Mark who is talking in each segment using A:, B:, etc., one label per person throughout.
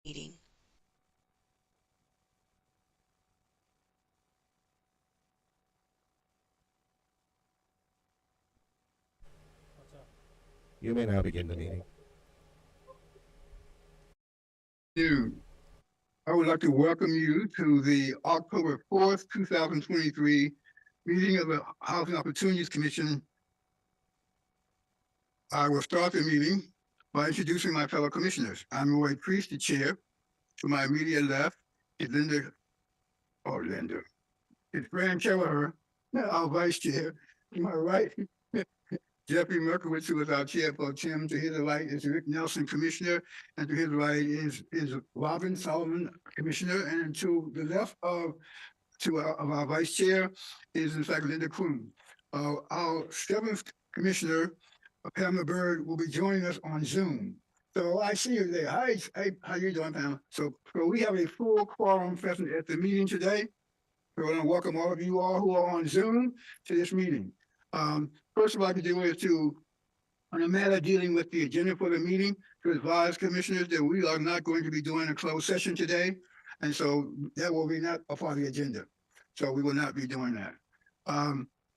A: meeting.
B: You may now begin the meeting.
C: I would like to welcome you to the October 4th, 2023 meeting of the Housing Opportunities Commission. I will start the meeting by introducing my fellow commissioners. I'm Roy Priest, the chair. To my immediate left is Linda. It's Fran Kelleher, our vice chair. To my right, Jeffrey Merkowitz, who is our chair for Tim. To his right is Rick Nelson, commissioner, and to his right is Robin Solomon, commissioner, and to the left of our vice chair is in fact Linda Kroon. Our seventh commissioner, Pamela Bird, will be joining us on Zoom. So I see you there. Hi, how you doing, Pamela? So we have a full quorum present at the meeting today. We want to welcome all of you all who are on Zoom to this meeting. First of all, I could do is on a matter dealing with the agenda for the meeting, to advise commissioners that we are not going to be doing a closed session today. And so that will be not a part of the agenda. So we will not be doing that.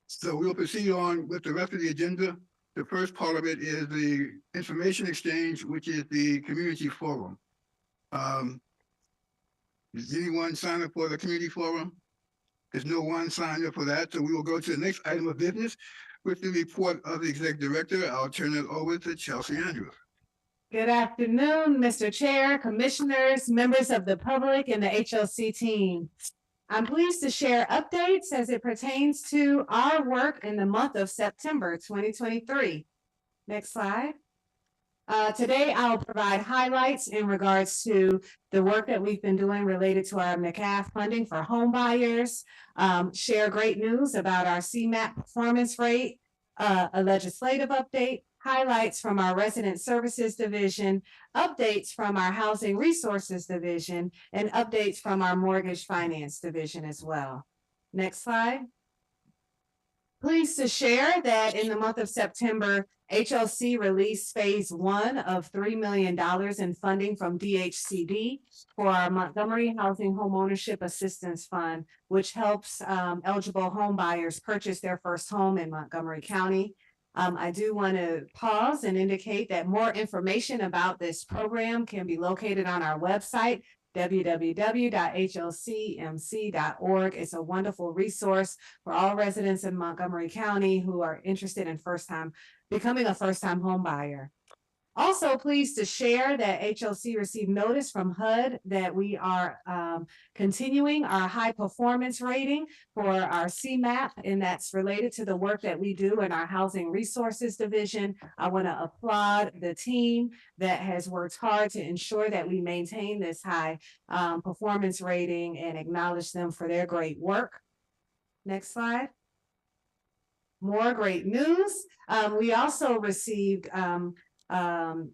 C: So we'll proceed on with the rest of the agenda. The first part of it is the information exchange, which is the community forum. Does anyone sign up for the community forum? There's no one signed up for that. So we will go to the next item of business with the report of the executive director. I'll turn it over to Chelsea Andrews.
D: Good afternoon, Mr. Chair, commissioners, members of the public, and the HOC team. I'm pleased to share updates as it pertains to our work in the month of September 2023. Next slide. Today, I'll provide highlights in regards to the work that we've been doing related to our McCaff funding for home buyers, share great news about our CMAP performance rate, a legislative update, highlights from our resident services division, updates from our housing resources division, and updates from our mortgage finance division as well. Next slide. Pleased to share that in the month of September, HOC released phase 1 of $3 million in funding from DHCD for our Montgomery Housing Homeownership Assistance Fund, which helps eligible home buyers purchase their first home in Montgomery County. I do want to pause and indicate that more information about this program can be located on our website, www.hocmc.org. It's a wonderful resource for all residents in Montgomery County who are interested in becoming a first-time home buyer. Also pleased to share that HOC received notice from HUD that we are continuing our high performance rating for our CMAP, and that's related to the work that we do in our housing resources division. I want to applaud the team that has worked hard to ensure that we maintain this high performance rating and acknowledge them for their great work. Next slide. More great news. We also received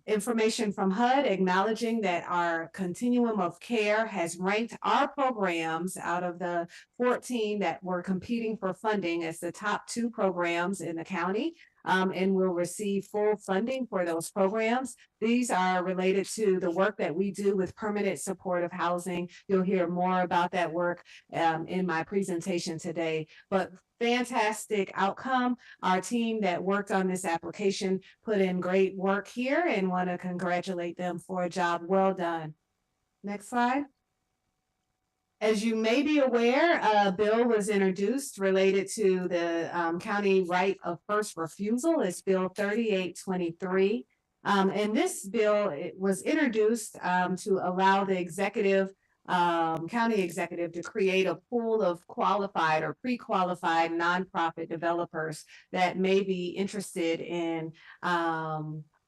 D: information from HUD acknowledging that our continuum of care has ranked our programs out of the 14 that were competing for funding as the top 2 programs in the county, and will receive full funding for those programs. These are related to the work that we do with permanent supportive housing. You'll hear more about that work in my presentation today, but fantastic outcome. Our team that worked on this application put in great work here and want to congratulate them for a job well done. Next slide. As you may be aware, a bill was introduced related to the county right of first refusal. It's Bill 3823. And this bill was introduced to allow the county executive to create a pool of qualified or pre-qualified nonprofit developers that may be interested in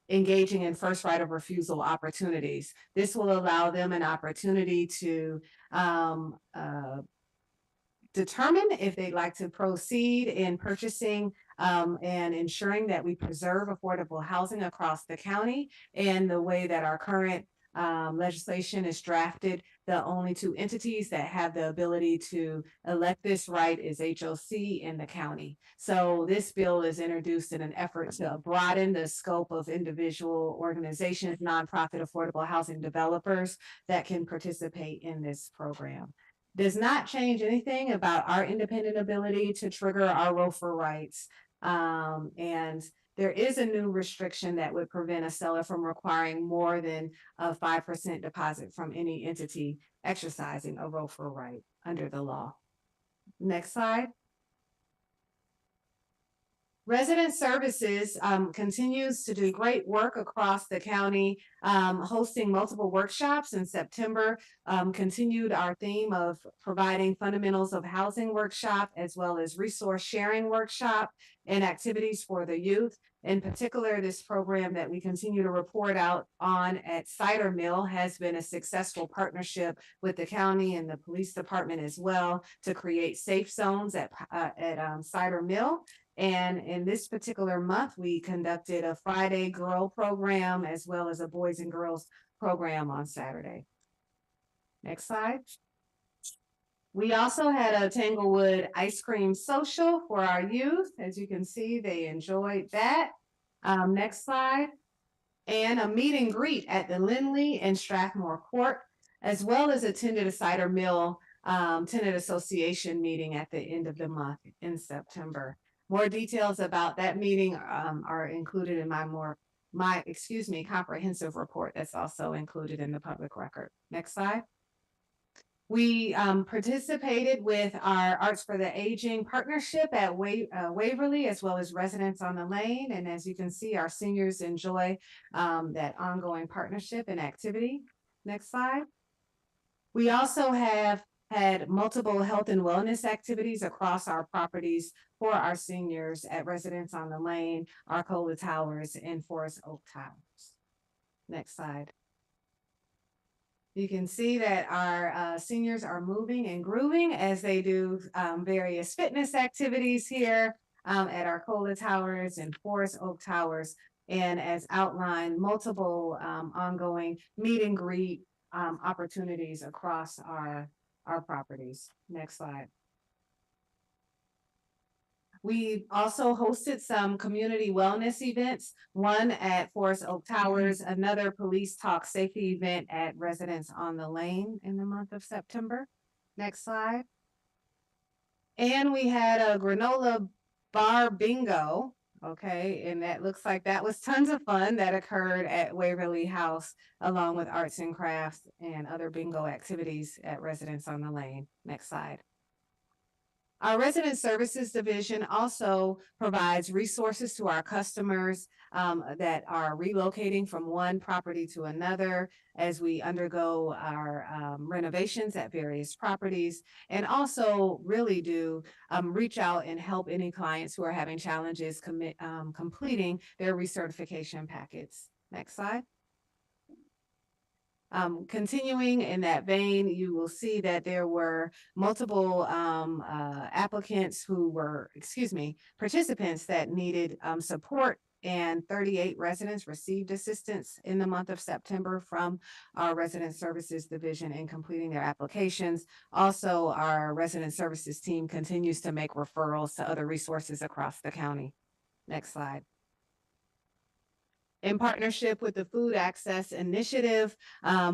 D: engaging in first right of refusal opportunities. This will allow them an opportunity to determine if they'd like to proceed in purchasing and ensuring that we preserve affordable housing across the county, and the way that our current legislation is drafted, the only two entities that have the ability to elect this right is HOC and the county. So this bill is introduced in an effort to broaden the scope of individual organizations, nonprofit affordable housing developers that can participate in this program. Does not change anything about our independent ability to trigger our ROFR rights. And there is a new restriction that would prevent a seller from requiring more than a 5% deposit from any entity exercising a ROFR right under the law. Next slide. Resident Services continues to do great work across the county, hosting multiple workshops in September, continued our theme of providing fundamentals of housing workshop, as well as resource sharing workshop and activities for the youth. In particular, this program that we continue to report out on at Cider Mill has been a successful partnership with the county and the police department as well to create safe zones at Cider Mill. And in this particular month, we conducted a Friday Girl program as well as a Boys and Girls program on Saturday. Next slide. We also had a Tanglewood ice cream social for our youth. As you can see, they enjoyed that. Next slide. And a meet and greet at the Lindley and Strathmore Court, as well as attended a Cider Mill Tenant Association meeting at the end of the month in September. More details about that meeting are included in my comprehensive report that's also included in the public record. Next slide. We participated with our Arts for the Aging partnership at Waverly, as well as Residents on the Lane. And as you can see, our seniors enjoy that ongoing partnership and activity. Next slide. We also have had multiple health and wellness activities across our properties for our seniors at Residents on the Lane, Arcola Towers, and Forest Oak Towers. Next slide. You can see that our seniors are moving and grooving as they do various fitness activities here at Arcola Towers and Forest Oak Towers. And as outlined, multiple ongoing meet and greet opportunities across our properties. Next slide. We also hosted some community wellness events, one at Forest Oak Towers, another police talk safety event at Residents on the Lane in the month of September. Next slide. And we had a granola bar bingo. Okay, and that looks like that was tons of fun that occurred at Waverly House, along with arts and crafts and other bingo activities at Residents on the Lane. Next slide. Our Resident Services Division also provides resources to our customers that are relocating from one property to another as we undergo our renovations at various properties, and also really do reach out and help any clients who are having challenges completing their recertification packets. Next slide. Continuing in that vein, you will see that there were multiple participants that needed support, and 38 residents received assistance in the month of September from our Resident Services Division in completing their applications. Also, our Resident Services team continues to make referrals to other resources across the county. Next slide. In partnership with the Food Access Initiative,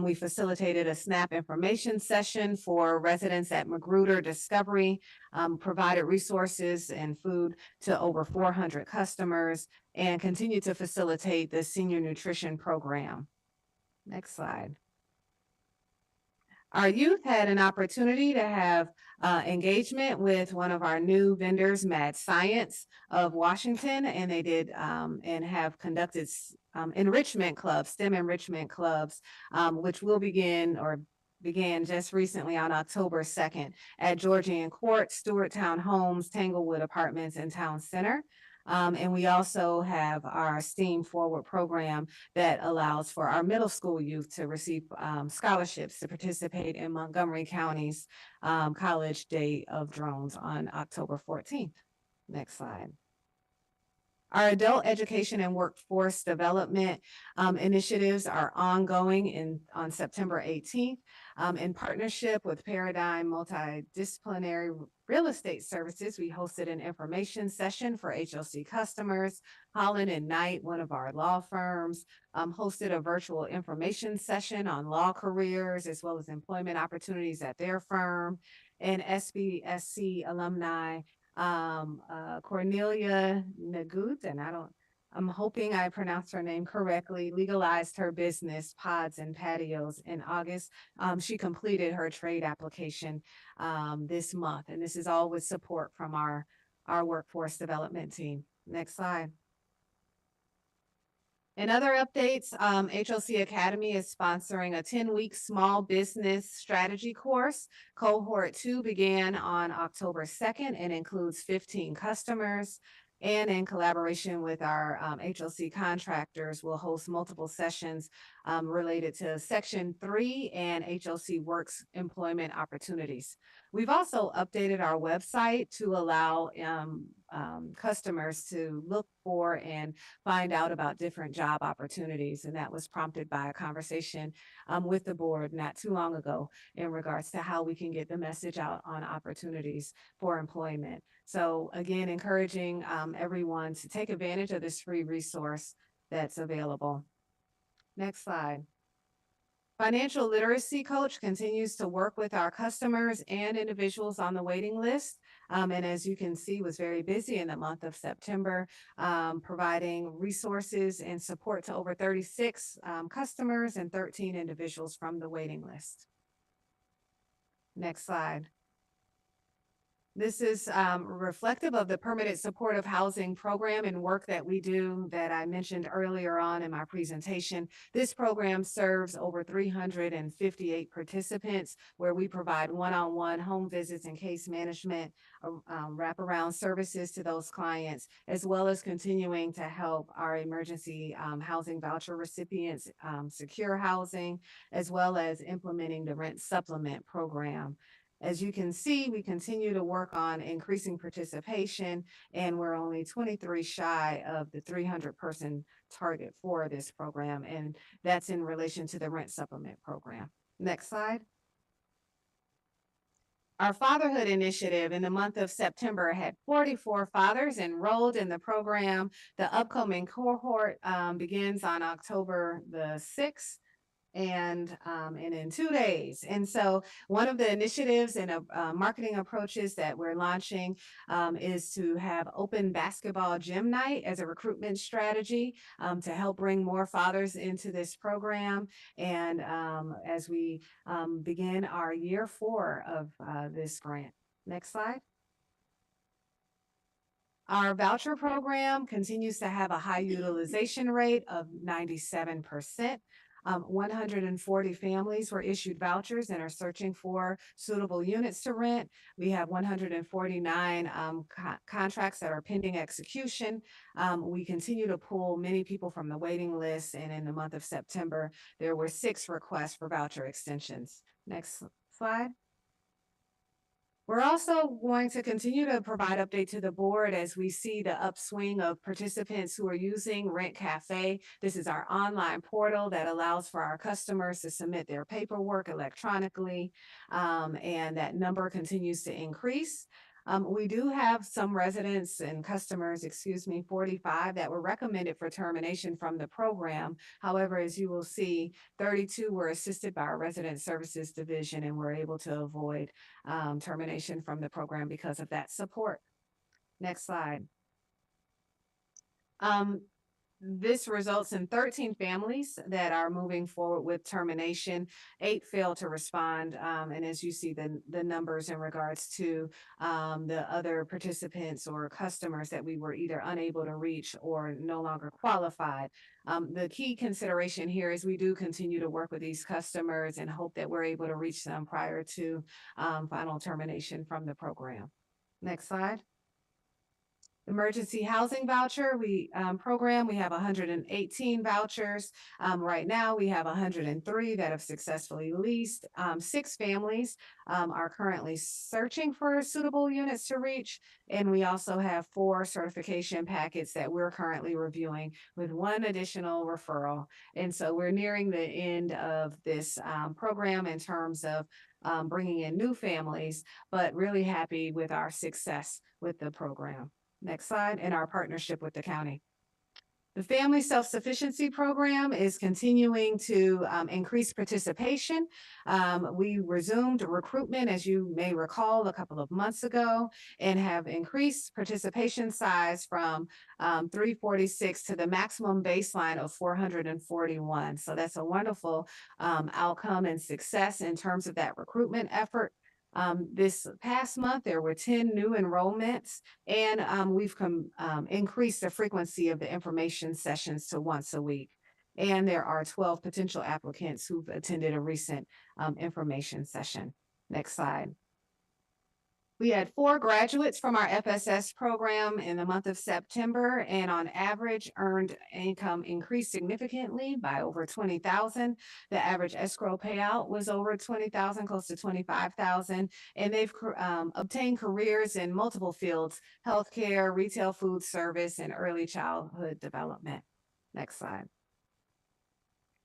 D: we facilitated a SNAP information session for residents at Magruder Discovery, provided resources and food to over 400 customers, and continue to facilitate the senior nutrition program. Next slide. Our youth had an opportunity to have engagement with one of our new vendors, Mad Science of Washington, and they did and have conducted enrichment clubs, STEM enrichment clubs, which will began just recently on October 2nd at Georgian Court, Stewarttown Homes, Tanglewood Apartments, and Town Center. And we also have our STEAM Forward program that allows for our middle school youth to receive scholarships to participate in Montgomery County's College Day of Drones on October 14th. Next slide. Our adult education and workforce development initiatives are ongoing on September 18th. In partnership with Paradigm Multidisciplinary Real Estate Services, we hosted an information session for HOC customers. Holland and Knight, one of our law firms, hosted a virtual information session on law careers as well as employment opportunities at their firm. And SBSC alumni Cornelia Nagut, and I'm hoping I pronounced her name correctly, legalized her business, Pods and Patios, in August. She completed her trade application this month, and this is all with support from our workforce development team. Next slide. In other updates, HOC Academy is sponsoring a 10-week small business strategy course. Cohort 2 began on October 2nd and includes 15 customers. And in collaboration with our HOC contractors, we'll host multiple sessions related to Section 3 and HOC Works employment opportunities. We've also updated our website to allow customers to look for and find out about different job opportunities. And that was prompted by a conversation with the board not too long ago in regards to how we can get the message out on opportunities for employment. So again, encouraging everyone to take advantage of this free resource that's available. Next slide. Financial Literacy Coach continues to work with our customers and individuals on the waiting list. And as you can see, was very busy in the month of September, providing resources and support to over 36 customers and 13 individuals from the waiting list. Next slide. This is reflective of the permanent supportive housing program and work that we do that I mentioned earlier on in my presentation. This program serves over 358 participants where we provide one-on-one home visits and case management wraparound services to those clients, as well as continuing to help our emergency housing voucher recipients secure housing, as well as implementing the rent supplement program. As you can see, we continue to work on increasing participation, and we're only 23 shy of the 300-person target for this program, and that's in relation to the rent supplement program. Next slide. Our fatherhood initiative in the month of September had 44 fathers enrolled in the program. The upcoming cohort begins on October the 6th. And in 2 days. And so one of the initiatives and marketing approaches that we're launching is to have open basketball gym night as a recruitment strategy to help bring more fathers into this program. And as we begin our year 4 of this grant. Next slide. Our voucher program continues to have a high utilization rate of 97%. 140 families were issued vouchers and are searching for suitable units to rent. We have 149 contracts that are pending execution. We continue to pull many people from the waiting list, and in the month of September, there were 6 requests for voucher extensions. Next slide. We're also going to continue to provide update to the board as we see the upswing of participants who are using Rent Cafe. This is our online portal that allows for our customers to submit their paperwork electronically, and that number continues to increase. We do have some residents and customers, 45, that were recommended for termination from the program. However, as you will see, 32 were assisted by our resident services division and were able to avoid termination from the program because of that support. Next slide. This results in 13 families that are moving forward with termination. 8 failed to respond. And as you see the numbers in regards to the other participants or customers that we were either unable to reach or no longer qualified. The key consideration here is we do continue to work with these customers and hope that we're able to reach them prior to final termination from the program. Next slide. Emergency housing voucher, program, we have 118 vouchers. Right now, we have 103 that have successfully leased. 6 families are currently searching for suitable units to reach. And we also have 4 certification packets that we're currently reviewing with 1 additional referral. And so we're nearing the end of this program in terms of bringing in new families, but really happy with our success with the program. Next slide, and our partnership with the county. The Family Self-Sufficiency Program is continuing to increase participation. We resumed recruitment, as you may recall, a couple of months ago, and have increased participation size from 346 to the maximum baseline of 441. So that's a wonderful outcome and success in terms of that recruitment effort. This past month, there were 10 new enrollments, and we've increased the frequency of the information sessions to once a week. And there are 12 potential applicants who've attended a recent information session. Next slide. We had 4 graduates from our FSS program in the month of September, and on average, earned income increased significantly by over $20,000. The average escrow payout was over $20,000, close to $25,000, and they've obtained careers in multiple fields: healthcare, retail food service, and early childhood development. Next slide.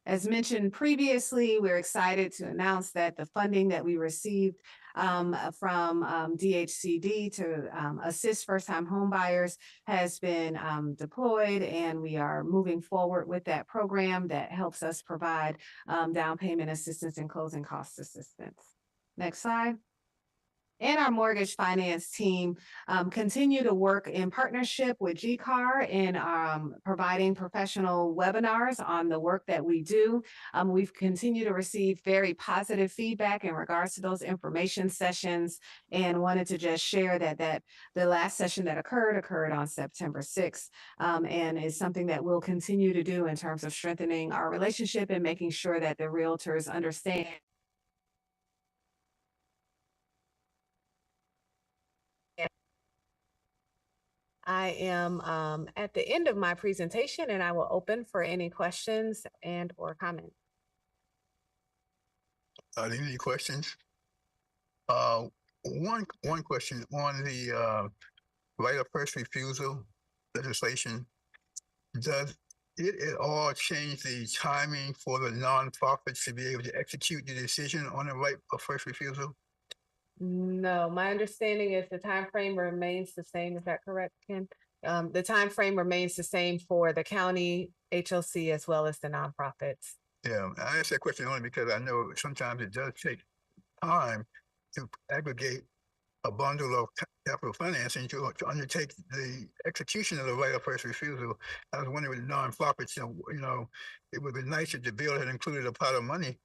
D: As mentioned previously, we're excited to announce that the funding that we received from DHCD to assist first-time homebuyers has been deployed, and we are moving forward with that program that helps us provide down payment assistance and closing cost assistance. Next slide. And our mortgage finance team continue to work in partnership with GCAR in providing professional webinars on the work that we do. We've continued to receive very positive feedback in regards to those information sessions, and wanted to just share that the last session that occurred on September 6th, and is something that we'll continue to do in terms of strengthening our relationship and making sure that the realtors understand I am at the end of my presentation, and I will open for any questions and or comments.
C: Are there any questions? One question on the right of first refusal legislation. Does it at all change the timing for the nonprofits to be able to execute the decision on the right of first refusal?
D: No, my understanding is the time frame remains the same. Is that correct, Ken? The time frame remains the same for the county, HOC, as well as the nonprofits.
C: Yeah, I ask that question only because I know sometimes it does take time to aggregate a bundle of capital financing to undertake the execution of the right of first refusal. I was wondering with nonprofits, it would be nice if the bill had included a pot of money.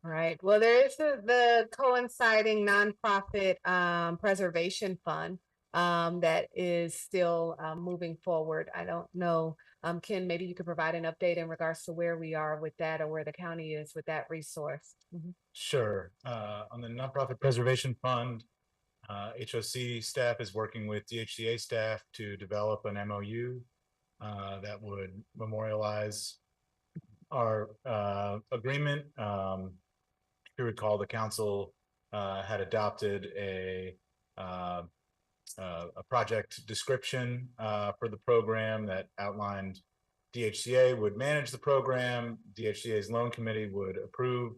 D: Right. Well, there is the coinciding nonprofit preservation fund that is still moving forward. I don't know, Ken, maybe you could provide an update in regards to where we are with that, or where the county is with that resource.
A: Sure. On the nonprofit preservation fund, HOC staff is working with DHCA staff to develop an MOU that would memorialize our agreement. If you recall, the council had adopted a project description for the program that outlined DHCA would manage the program, DHCA's loan committee would approve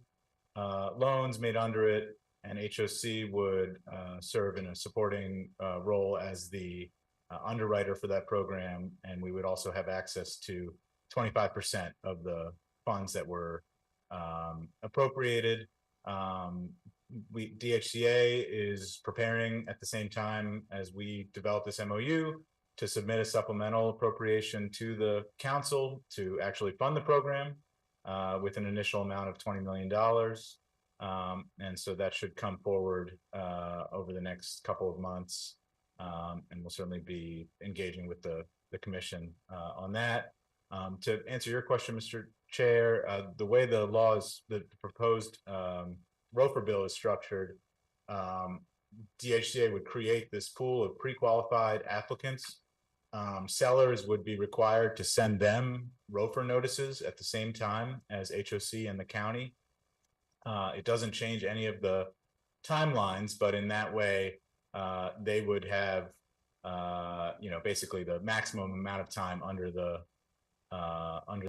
A: loans made under it, and HOC would serve in a supporting role as the underwriter for that program, and we would also have access to 25% of the funds that were appropriated. DHCA is preparing at the same time as we develop this MOU to submit a supplemental appropriation to the council to actually fund the program with an initial amount of $20 million. And so that should come forward over the next couple of months. And we'll certainly be engaging with the commission on that. To answer your question, Mr. Chair, the way the proposed ROFR bill is structured, DHCA would create this pool of pre-qualified applicants. Sellers would be required to send them ROFR notices at the same time as HOC and the county. It doesn't change any of the timelines, but in that way, they would have, basically the maximum amount of time under the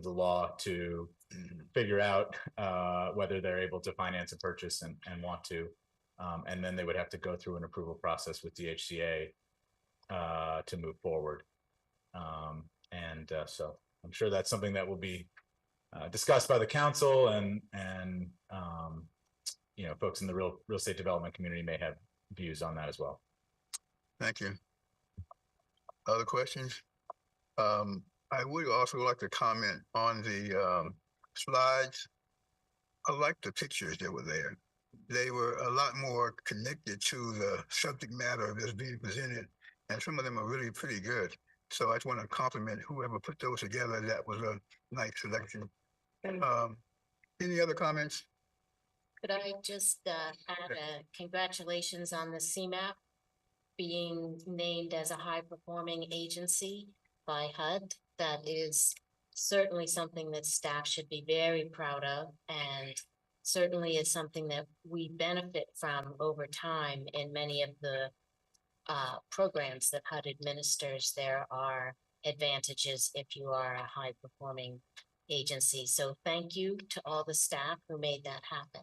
A: law to figure out whether they're able to finance a purchase and want to. And then they would have to go through an approval process with DHCA to move forward. So I'm sure that's something that will be discussed by the council, and folks in the real estate development community may have views on that as well.
C: Thank you. Other questions? I would also like to comment on the slides. I like the pictures that were there. They were a lot more connected to the subject matter that's being presented, and some of them are really pretty good. So I just want to compliment whoever put those together. That was a nice selection. Any other comments?
E: Could I just add a congratulations on the CMAP being named as a high-performing agency by HUD? That is certainly something that staff should be very proud of, and certainly is something that we benefit from over time in many of the programs that HUD administers. There are advantages if you are a high-performing agency. So thank you to all the staff who made that happen.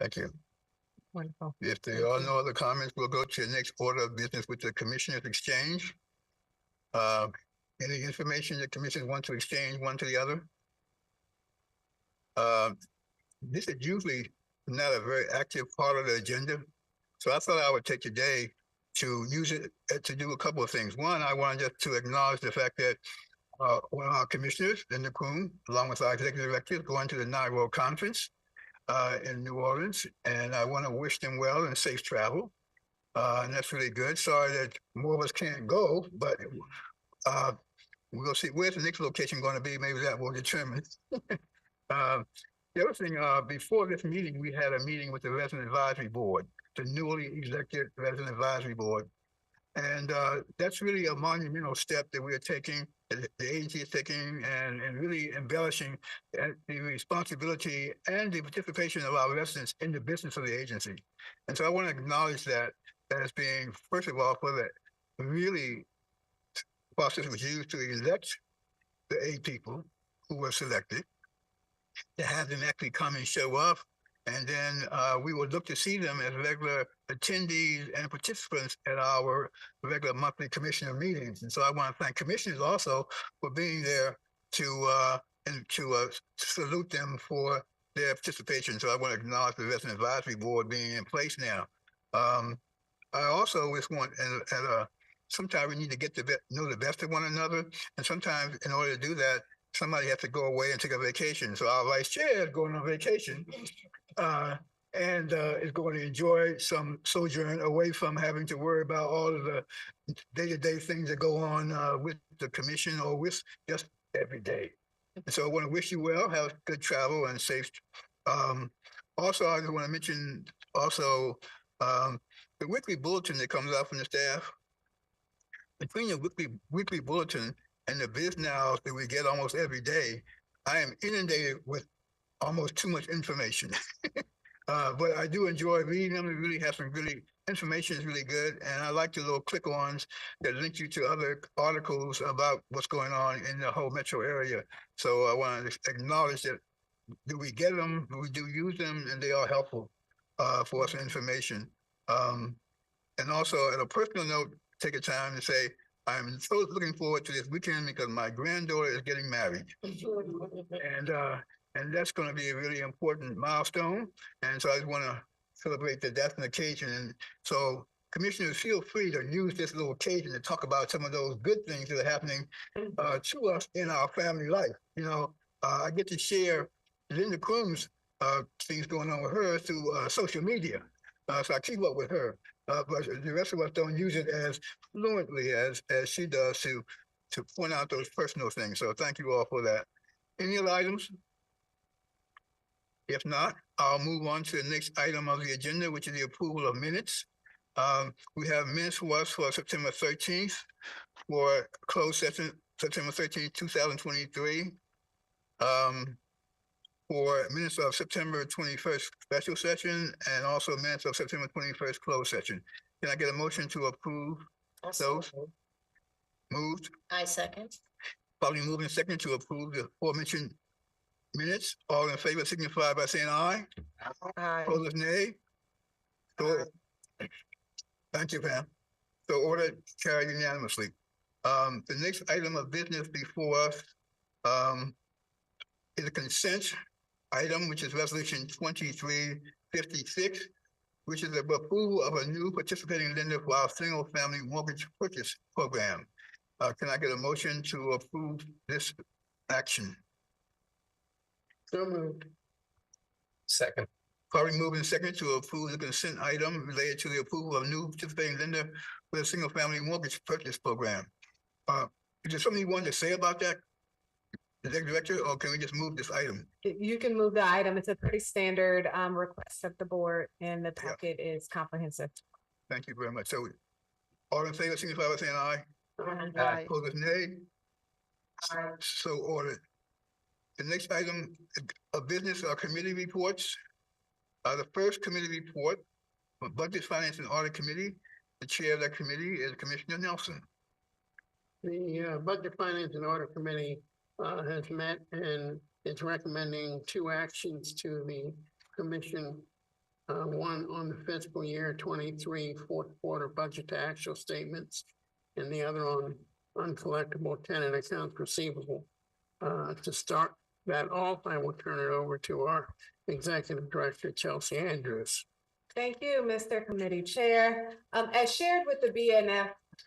C: Thank you.
E: Wonderful.
C: If there are no other comments, we'll go to the next order of business with the Commissioners Exchange. Any information the commissioners want to exchange one to the other? This is usually not a very active part of the agenda, so I thought I would take today to use it to do a couple of things. One, I wanted just to acknowledge the fact that one of our commissioners, Linda Kroon, along with our executive director, is going to the NIRO conference in New Orleans, and I want to wish them well and safe travel. And that's really good. Sorry that more of us can't go, but we'll see where's the next location going to be. Maybe that will determine. The other thing, before this meeting, we had a meeting with the Resident Advisory Board, the newly elected Resident Advisory Board. And that's really a monumental step that we are taking, the agency is taking, and really embellishing the responsibility and the participation of our residents in the business of the agency. And so I want to acknowledge that as being, first of all, for the really process was used to elect the 8 people who were selected, to have them actually come and show up. And then we would look to see them as regular attendees and participants at our regular monthly commissioner meetings. And so I want to thank commissioners also for being there to salute them for their participation. So I want to acknowledge the Resident Advisory Board being in place now. I also just want, sometimes we need to get to know the best of one another. And sometimes in order to do that, somebody has to go away and take a vacation. So our vice chair is going on vacation and is going to enjoy some sojourn away from having to worry about all of the day-to-day things that go on with the commission or with just every day. And so I want to wish you well, have good travel and safe. Also, I just want to mention also the weekly bulletin that comes out from the staff. Between the weekly bulletin and the biz nows that we get almost every day, I am inundated with almost too much information. But I do enjoy reading them. It really has some really, information is really good. And I like the little click-ons that link you to other articles about what's going on in the whole metro area. So I want to acknowledge that we get them, we do use them, and they are helpful for us information. And also, at a personal note, take a time to say, I'm so looking forward to this weekend because my granddaughter is getting married. And that's going to be a really important milestone. And so I just want to celebrate that that's an occasion. And so commissioners, feel free to use this little occasion to talk about some of those good things that are happening to us in our family life. You know, I get to share Linda Kroon's things going on with her through social media. So I keep up with her. But the rest of us don't use it as fluently as she does to point out those personal things. So thank you all for that. Any other items? If not, I'll move on to the next item of the agenda, which is the approval of minutes. We have minutes for us for September 13th for closed session, September 13th, 2023. For minutes of September 21st special session and also minutes of September 21st closed session. Can I get a motion to approve those? Moved,
E: I second.
C: probably moving second to approve the aforementioned minutes. All in favor signify by saying aye.
E: Aye.
C: Opposed, nay. So, thank you, Pam. So order carried unanimously. The next item of business before us, is a consent item, which is resolution 2356, which is the approval of a new participating lender for our single-family mortgage purchase program. Can I get a motion to approve this action? So moved.
B: Second.
C: Probably moving second to approve the consent item related to the approval of new participating lender for the single-family mortgage purchase program. Is there something you wanted to say about that, Executive Director, or can we just move this item?
D: You can move the item. It's a pretty standard request of the board, and the packet is comprehensive.
C: Thank you very much. So all in favor, signify by saying aye.
B: Aye.
C: Opposed, nay. So ordered. The next item of business are committee reports. The first committee report, Budget, Finance, and Audit Committee. The chair of that committee is Commissioner Nelson.
F: The Budget, Finance, and Audit Committee has met and is recommending two actions to the commission. One on the fiscal year 23 fourth quarter budget to actual statements, and the other on uncollectible tenant accounts receivable. To start that off, I will turn it over to our Executive Director, Chelsea Andrews.
D: Thank you, Mr. Committee Chair. As shared with the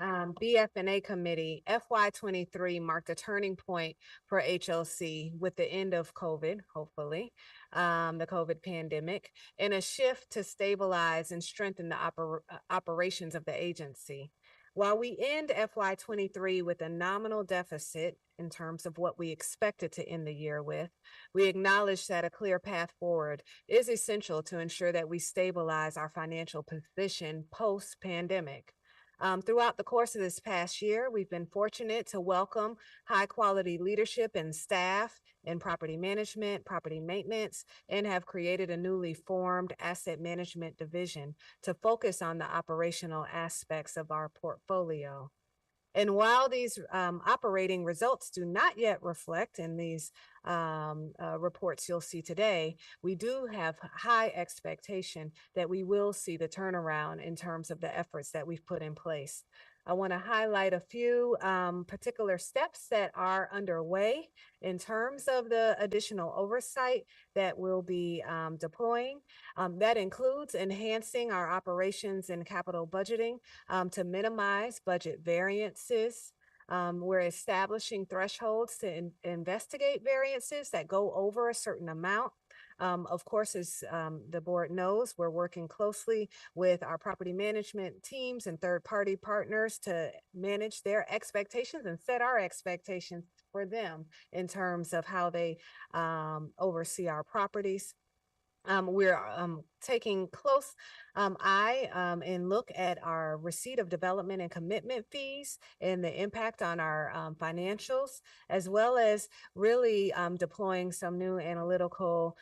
D: BF&A Committee, FY23 marked a turning point for HOC with the end of COVID, hopefully, the COVID pandemic, and a shift to stabilize and strengthen the operations of the agency. While we end FY23 with a nominal deficit in terms of what we expected to end the year with, we acknowledge that a clear path forward is essential to ensure that we stabilize our financial position post-pandemic. Throughout the course of this past year, we've been fortunate to welcome high-quality leadership and staff in property management, property maintenance, and have created a newly formed asset management division to focus on the operational aspects of our portfolio. And while these operating results do not yet reflect in these reports you'll see today, we do have high expectation that we will see the turnaround in terms of the efforts that we've put in place. I want to highlight a few particular steps that are underway in terms of the additional oversight that we'll be deploying. That includes enhancing our operations and capital budgeting to minimize budget variances. We're establishing thresholds to investigate variances that go over a certain amount. Of course, as the board knows, we're working closely with our property management teams and third-party partners to manage their expectations and set our expectations for them in terms of how they oversee our properties. We're taking close eye and look at our receipt of development and commitment fees and the impact on our financials, as well as really deploying some new analytical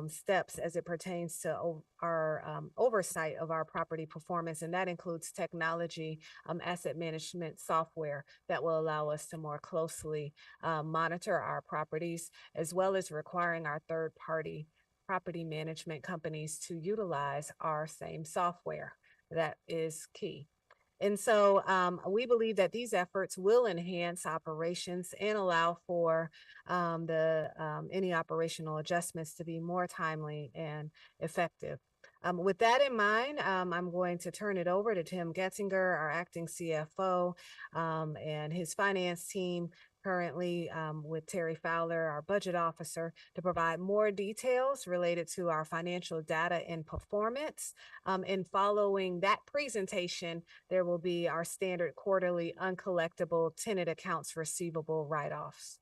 D: steps as it pertains to our oversight of our property performance. And that includes technology, asset management software that will allow us to more closely monitor our properties, as well as requiring our third-party property management companies to utilize our same software. That is key. And so we believe that these efforts will enhance operations and allow for any operational adjustments to be more timely and effective. With that in mind, I'm going to turn it over to Tim Getzinger, our acting CFO, and his finance team, currently with Terry Fowler, our budget officer, to provide more details related to our financial data and performance. And following that presentation, there will be our standard quarterly uncollectible tenant accounts receivable write-offs.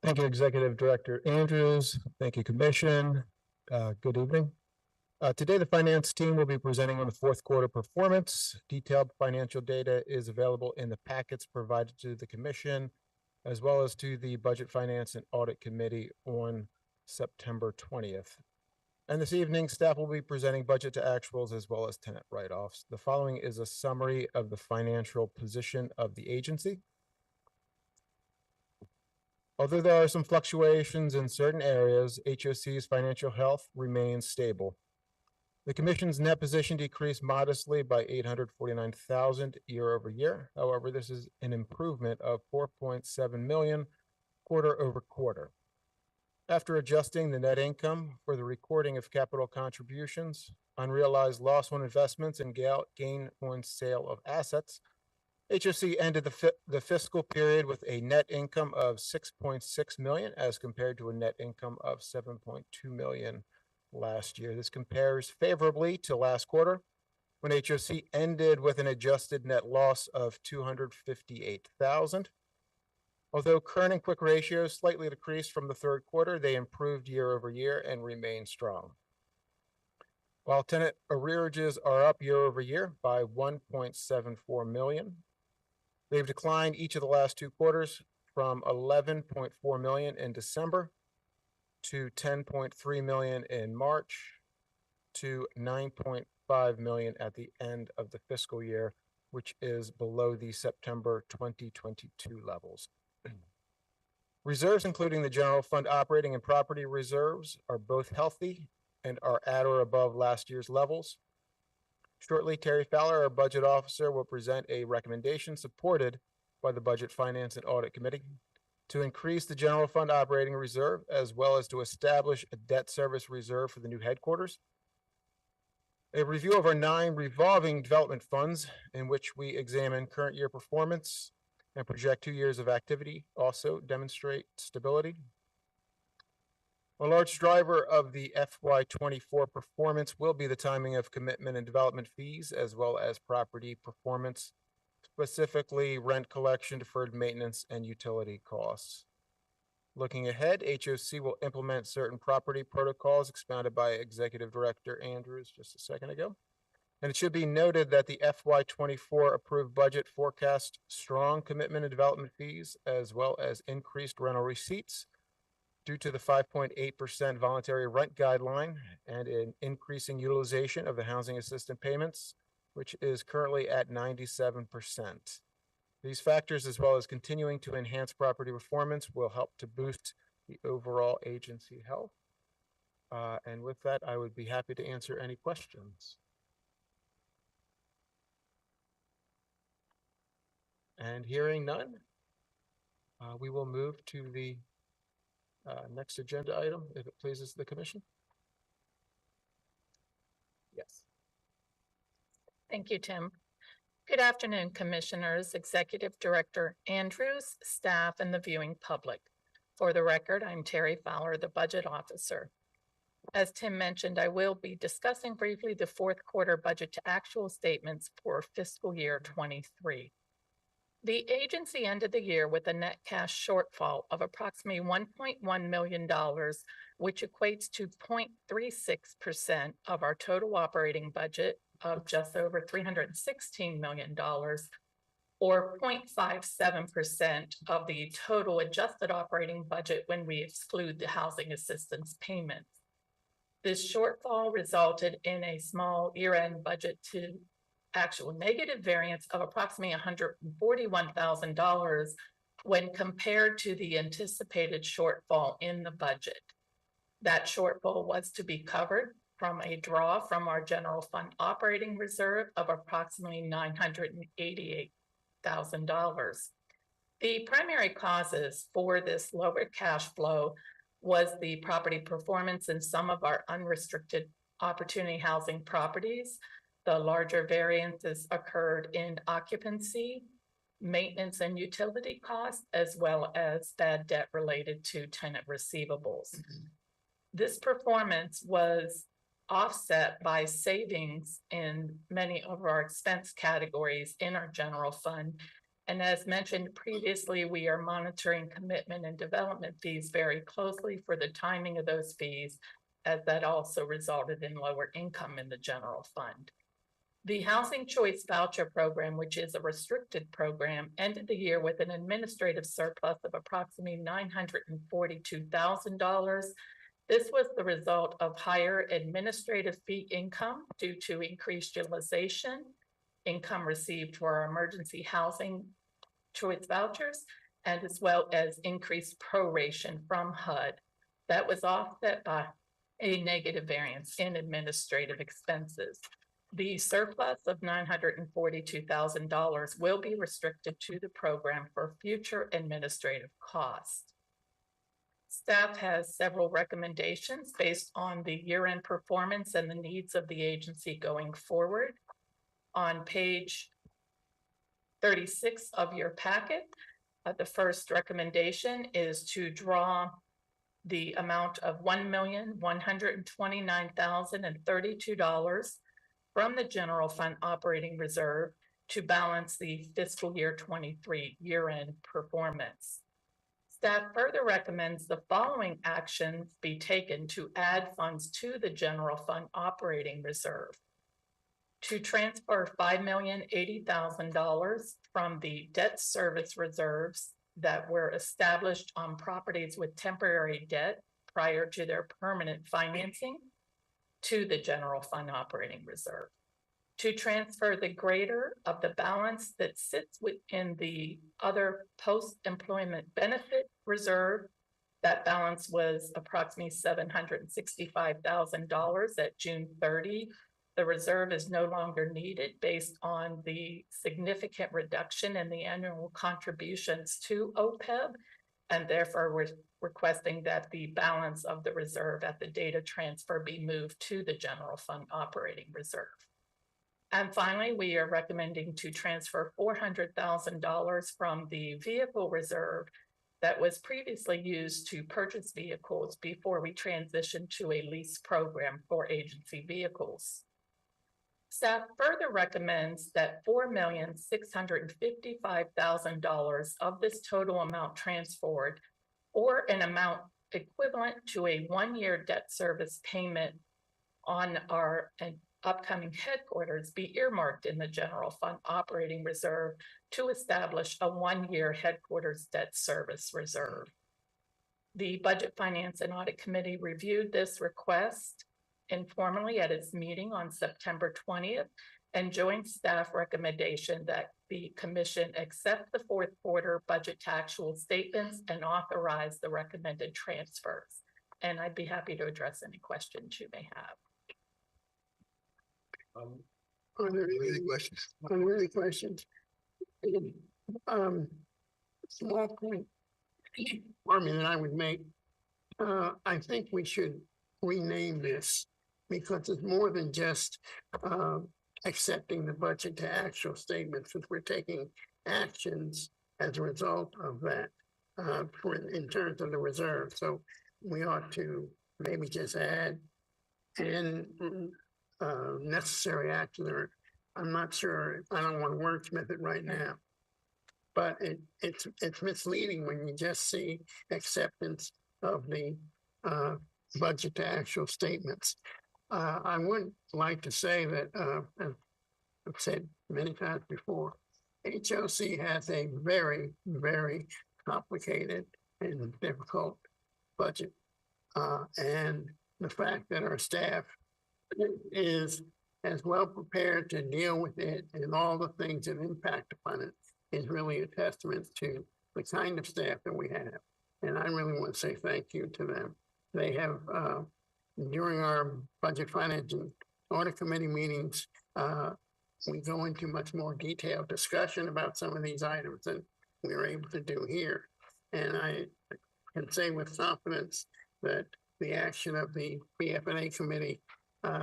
G: Thank you, Executive Director Andrews. Thank you, Commission. Good evening. Today, the finance team will be presenting on the fourth quarter performance. Detailed financial data is available in the packets provided to the Commission, as well as to the Budget, Finance, and Audit Committee on September 20th. And this evening, staff will be presenting budget to actuals as well as tenant write-offs. The following is a summary of the financial position of the agency. Although there are some fluctuations in certain areas, HOC's financial health remains stable. The Commission's net position decreased modestly by $849,000 year over year. However, this is an improvement of $4.7 million quarter over quarter. After adjusting the net income for the recording of capital contributions, unrealized loss on investments, and gain on sale of assets, HOC ended the fiscal period with a net income of $6.6 million as compared to a net income of $7.2 million last year. This compares favorably to last quarter, when HOC ended with an adjusted net loss of $258,000. Although current and quick ratios slightly decreased from the third quarter, they improved year over year and remain strong. While tenant arrearages are up year over year by $1.74 million, they've declined each of the last two quarters from $11.4 million in December to $10.3 million in March to $9.5 million at the end of the fiscal year, which is below the September 2022 levels. Reserves, including the general fund operating and property reserves, are both healthy and are at or above last year's levels. Shortly, Terry Fowler, our budget officer, will present a recommendation supported by the Budget, Finance, and Audit Committee to increase the general fund operating reserve, as well as to establish a debt service reserve for the new headquarters. A review of our 9 revolving development funds, in which we examine current year performance and project 2 years of activity, also demonstrate stability. A large driver of the FY24 performance will be the timing of commitment and development fees, as well as property performance, specifically rent collection, deferred maintenance, and utility costs. Looking ahead, HOC will implement certain property protocols expounded by Executive Director Andrews just a second ago. And it should be noted that the FY24 approved budget forecasts strong commitment and development fees, as well as increased rental receipts due to the 5.8% voluntary rent guideline and an increasing utilization of the housing assistance payments, which is currently at 97%. These factors, as well as continuing to enhance property performance, will help to boost the overall agency health. And with that, I would be happy to answer any questions. And hearing none, we will move to the next agenda item, if it pleases the Commission. Yes.
H: Thank you, Tim. Good afternoon, Commissioners, Executive Director Andrews, staff, and the viewing public. For the record, I'm Terry Fowler, the Budget Officer. As Tim mentioned, I will be discussing briefly the fourth quarter budget to actual statements for fiscal year 23. The agency ended the year with a net cash shortfall of approximately $1.1 million, which equates to 0.36% of our total operating budget of just over $316 million, or 0.57% of the total adjusted operating budget when we exclude the housing assistance payments. This shortfall resulted in a small year-end budget to actual negative variance of approximately $141,000 when compared to the anticipated shortfall in the budget. That shortfall was to be covered from a draw from our general fund operating reserve of approximately $988,000. The primary causes for this lower cash flow was the property performance in some of our unrestricted opportunity housing properties. The larger variances occurred in occupancy, maintenance, and utility costs, as well as bad debt related to tenant receivables. This performance was offset by savings in many of our expense categories in our general fund, And as mentioned previously, we are monitoring commitment and development fees very closely for the timing of those fees, as that also resulted in lower income in the general fund. The Housing Choice Voucher Program, which is a restricted program, ended the year with an administrative surplus of approximately $942,000. This was the result of higher administrative fee income due to increased utilization, income received for our emergency housing choice vouchers, and as well as increased proration from HUD. That was offset by a negative variance in administrative expenses. The surplus of $942,000 will be restricted to the program for future administrative costs. Staff has several recommendations based on the year-end performance and the needs of the agency going forward. On page 36 of your packet, the first recommendation is to draw the amount of $1,129,032 from the general fund operating reserve to balance the fiscal year 23 year-end performance. Staff further recommends the following actions be taken to add funds to the general fund operating reserve. To transfer $5,080,000 from the debt service reserves that were established on properties with temporary debt prior to their permanent financing to the general fund operating reserve. To transfer the greater of the balance that sits within the other post-employment benefit reserve. That balance was approximately $765,000 at June 30. The reserve is no longer needed based on the significant reduction in the annual contributions to OPEB, and therefore we're requesting that the balance of the reserve at the date of transfer be moved to the general fund operating reserve. And finally, we are recommending to transfer $400,000 from the vehicle reserve that was previously used to purchase vehicles before we transitioned to a lease program for agency vehicles. Staff further recommends that $4,655,000 of this total amount transferred, or an amount equivalent to a one-year debt service payment on our upcoming headquarters, be earmarked in the general fund operating reserve to establish a one-year headquarters debt service reserve. The Budget, Finance, and Audit Committee reviewed this request informally at its meeting on September 20th and joint staff recommendation that the commission accept the fourth quarter budget to actual statements and authorize the recommended transfers. And I'd be happy to address any questions you may have.
F: Are there any questions? Are there any questions? Small point, that I would make. I think we should rename this because it's more than just accepting the budget to actual statements, since we're taking actions as a result of that in terms of the reserve. So we ought to maybe just add and necessary action, or I'm not sure, I don't want to wordsmith it right now, but it's misleading when you just see acceptance of the budget to actual statements. I would like to say that, as I've said many times before, HOC has a very, very complicated and difficult budget. And the fact that our staff is as well prepared to deal with it and all the things that impact upon it is really a testament to the kind of staff that we have. And I really want to say thank you to them. They have, during our Budget, Finance, and Audit Committee meetings, we go into much more detailed discussion about some of these items than we were able to do here. And I can say with confidence that the action of the BF&A committee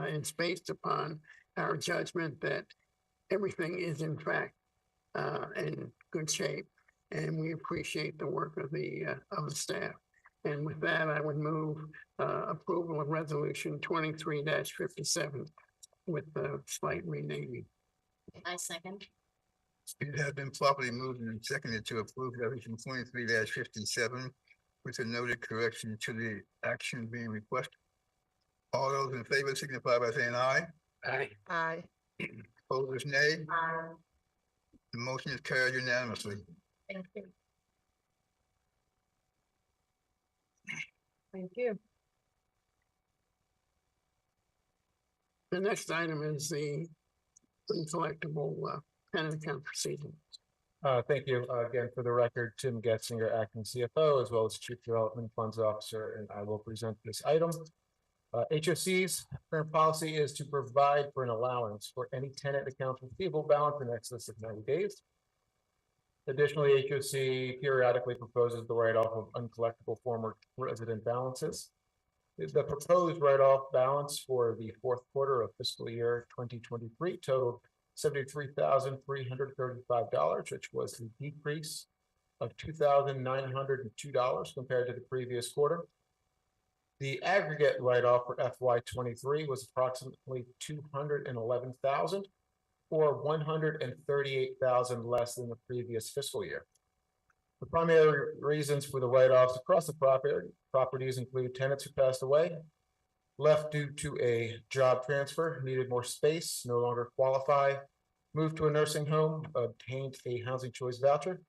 F: is based upon our judgment that everything is in fact in good shape, and we appreciate the work of the staff. And with that, I would move approval of resolution 23-57 with the slight renaming.
E: I second.
C: It has been properly moved and seconded to approve resolution 23-57 with a noted correction to the action being requested. All those in favor signify by saying aye.
F: Aye.
B: Aye.
C: Opposers, nay. The motion is carried unanimously.
H: Thank you.
D: Thank you.
F: The next item is the uncollectible tenant account procedure.
G: Thank you. Again, for the record, Tim Getzinger, acting CFO, as well as Chief Development Funds Officer, and I will present this item. HOC's current policy is to provide for an allowance for any tenant accounts receivable balance in excess of 90 days. Additionally, HOC periodically proposes the write-off of uncollectible former resident balances. The proposed write-off balance for the fourth quarter of fiscal year 2023 totaled $73,335, which was a decrease of $2,902 compared to the previous quarter. The aggregate write-off for FY23 was approximately $211,000, or $138,000 less than the previous fiscal year. The primary reasons for the write-offs across the properties include tenants who passed away, left due to a job transfer, needed more space, no longer qualify, moved to a nursing home, obtained a housing choice voucher,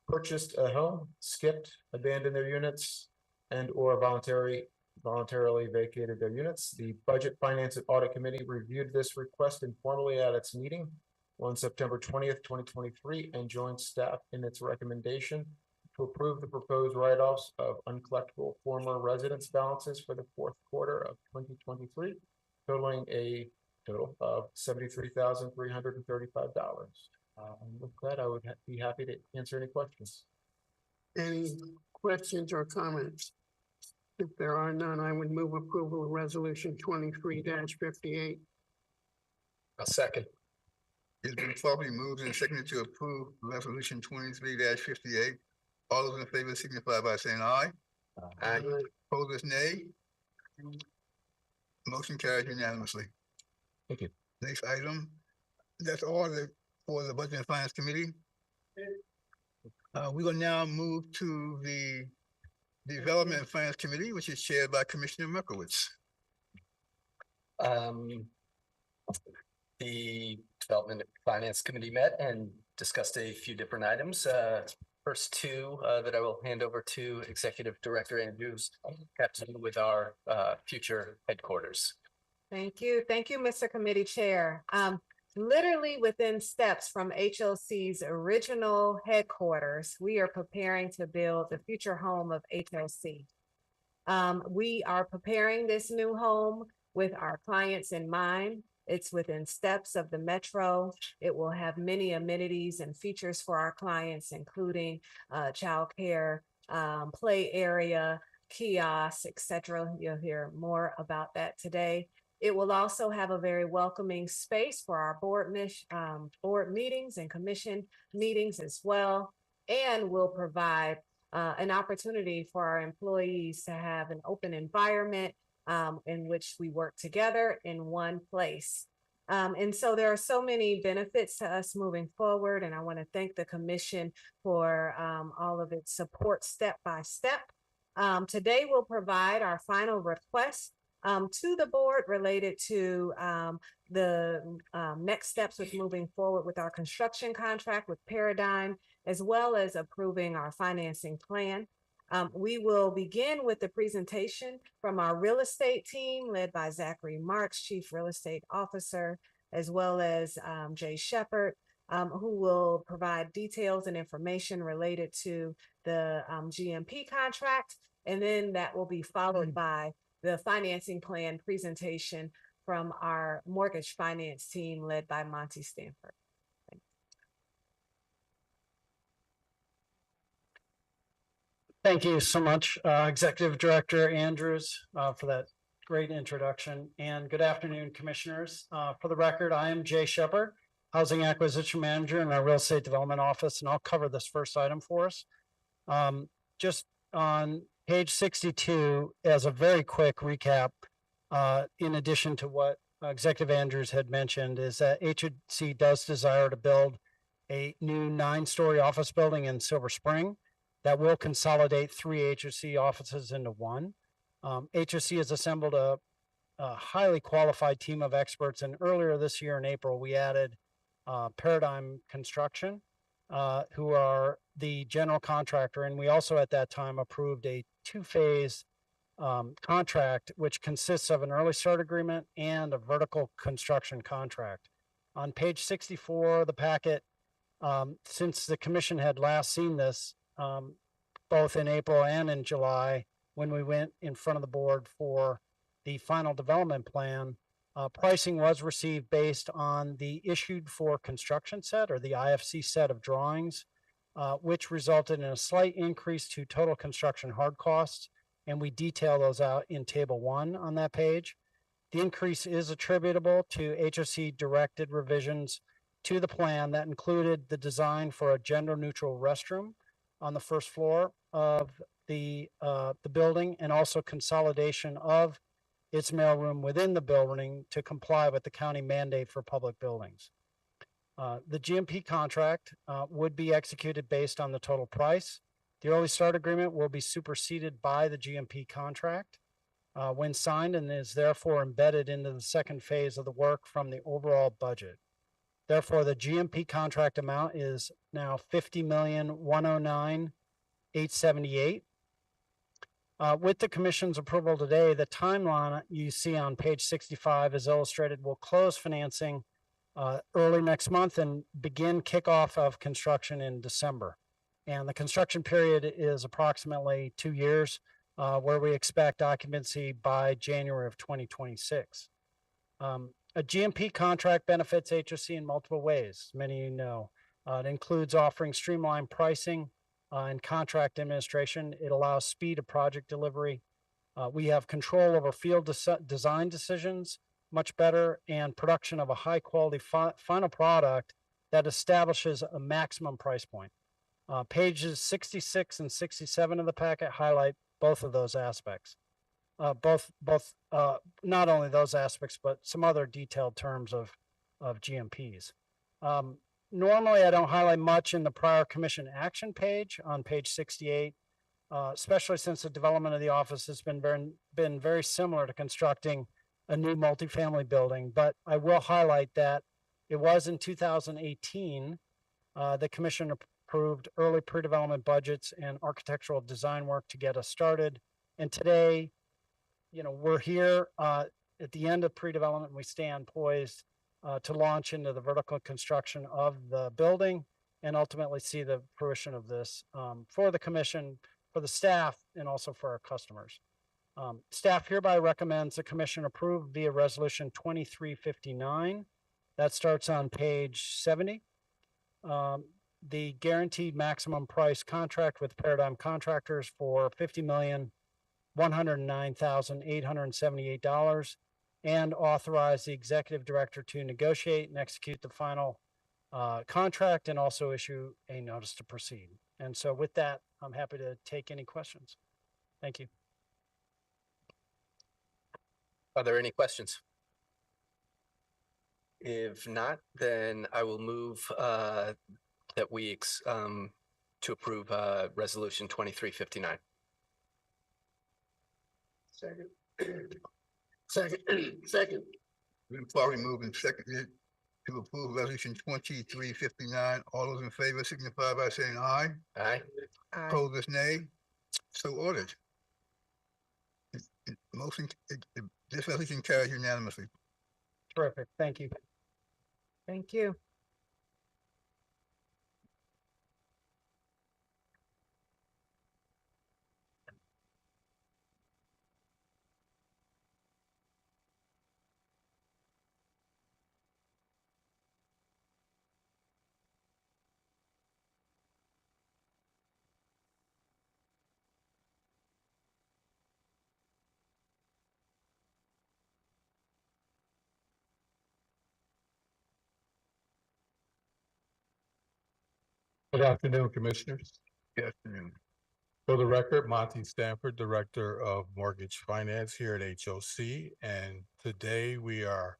G: purchased a home, skipped, abandoned their units, and or voluntarily vacated their units. The Budget, Finance, and Audit Committee reviewed this request informally at its meeting on September 20th, 2023, and joined staff in its recommendation to approve the proposed write-offs of uncollectible former residence balances for the fourth quarter of 2023, totaling a total of $73,335. And with that, I would be happy to answer any questions.
F: Any questions or comments? If there are none, I would move approval of resolution 23-58.
B: A second.
C: It's been properly moved and seconded to approve resolution 23-58. All those in favor signify by saying aye.
B: Aye.
C: Opposers, nay. Motion carried unanimously.
G: Thank you.
C: Next item, that's all for the Budget and Finance Committee. We will now move to the Development and Finance Committee, which is chaired by Commissioner Merkowitz.
B: The Development and Finance Committee met and discussed a few different items. First two that I will hand over to Executive Director Andrews have to do with our future headquarters.
D: Thank you. Thank you, Mr. Committee Chair. Literally within steps from HOC's original headquarters, we are preparing to build the future home of HOC. We are preparing this new home with our clients in mind. It's within steps of the metro. It will have many amenities and features for our clients, including childcare, play area, kiosks, etc. You'll hear more about that today. It will also have a very welcoming space for our board meetings and commission meetings as well, and will provide an opportunity for our employees to have an open environment in which we work together in one place. And so there are so many benefits to us moving forward, and I want to thank the commission for all of its support step by step. Today we'll provide our final request to the board related to the next steps with moving forward with our construction contract with Paradigm, as well as approving our financing plan. We will begin with the presentation from our real estate team led by Zachary Marks, Chief Real Estate Officer, as well as Jay Shepard, who will provide details and information related to the GMP contract. And then that will be followed by the financing plan presentation from our mortgage finance team led by Monty Stanford.
I: Thank you so much, Executive Director Andrews, for that great introduction. And good afternoon, Commissioners. For the record, I am Jay Shepard, Housing Acquisition Manager in our Real Estate Development Office, and I'll cover this first item for us. Just on page 62, as a very quick recap, in addition to what Executive Andrews had mentioned, is that HOC does desire to build a new 9-story office building in Silver Spring that will consolidate 3 HOC offices into one. HOC has assembled a highly qualified team of experts, and earlier this year in April, we added Paradigm Construction, who are the general contractor, and we also at that time approved a 2-phase contract, which consists of an early start agreement and a vertical construction contract. On page 64 of the packet, since the commission had last seen this, both in April and in July, when we went in front of the board for the final development plan, pricing was received based on the issued for construction set, or the IFC set of drawings, which resulted in a slight increase to total construction hard costs. And we detail those out in table 1 on that page. The increase is attributable to HOC directed revisions to the plan that included the design for a gender neutral restroom on the first floor of the building, and also consolidation of its mailroom within the building to comply with the county mandate for public buildings. The GMP contract would be executed based on the total price. The early start agreement will be superseded by the GMP contract when signed, and is therefore embedded into the second phase of the work from the overall budget. Therefore, the GMP contract amount is now $50,109,878. With the commission's approval today, the timeline you see on page 65 is illustrated. We'll close financing early next month and begin kickoff of construction in December. And the construction period is approximately 2 years, where we expect occupancy by January of 2026. A GMP contract benefits HOC in multiple ways, many of you know. It includes offering streamlined pricing and contract administration. It allows speed of project delivery. We have control over field design decisions much better, and production of a high quality final product that establishes a maximum price point. Pages 66 and 67 of the packet highlight both of those aspects. Not only those aspects, but some other detailed terms of GMPs. Normally, I don't highlight much in the prior commission action page on page 68, especially since the development of the office has been very similar to constructing a new multifamily building. But I will highlight that it was in 2018 the commission approved early pre-development budgets and architectural design work to get us started. And today, we're here at the end of pre-development. We stand poised to launch into the vertical construction of the building and ultimately see the fruition of this for the commission, for the staff, and also for our customers. Staff hereby recommends the commission approve via resolution 2359. That starts on page 70. The guaranteed maximum price contract with Paradigm Contractors for $50,109,878, and authorize the executive director to negotiate and execute the final contract, and also issue a notice to proceed. And so with that, I'm happy to take any questions. Thank you.
B: Are there any questions? If not, then I will move that we to approve resolution 2359.
F: Second. Second.
C: Been probably moved and seconded to approve resolution 2359. All those in favor signify by saying aye.
B: Aye.
C: Opposed, nay. So ordered. Motion, this resolution carries unanimously.
I: Terrific. Thank you.
J: Thank you.
K: Good afternoon, Commissioners.
C: Good afternoon.
K: For the record, Monty Stanford, Director of Mortgage Finance here at HOC. And today we are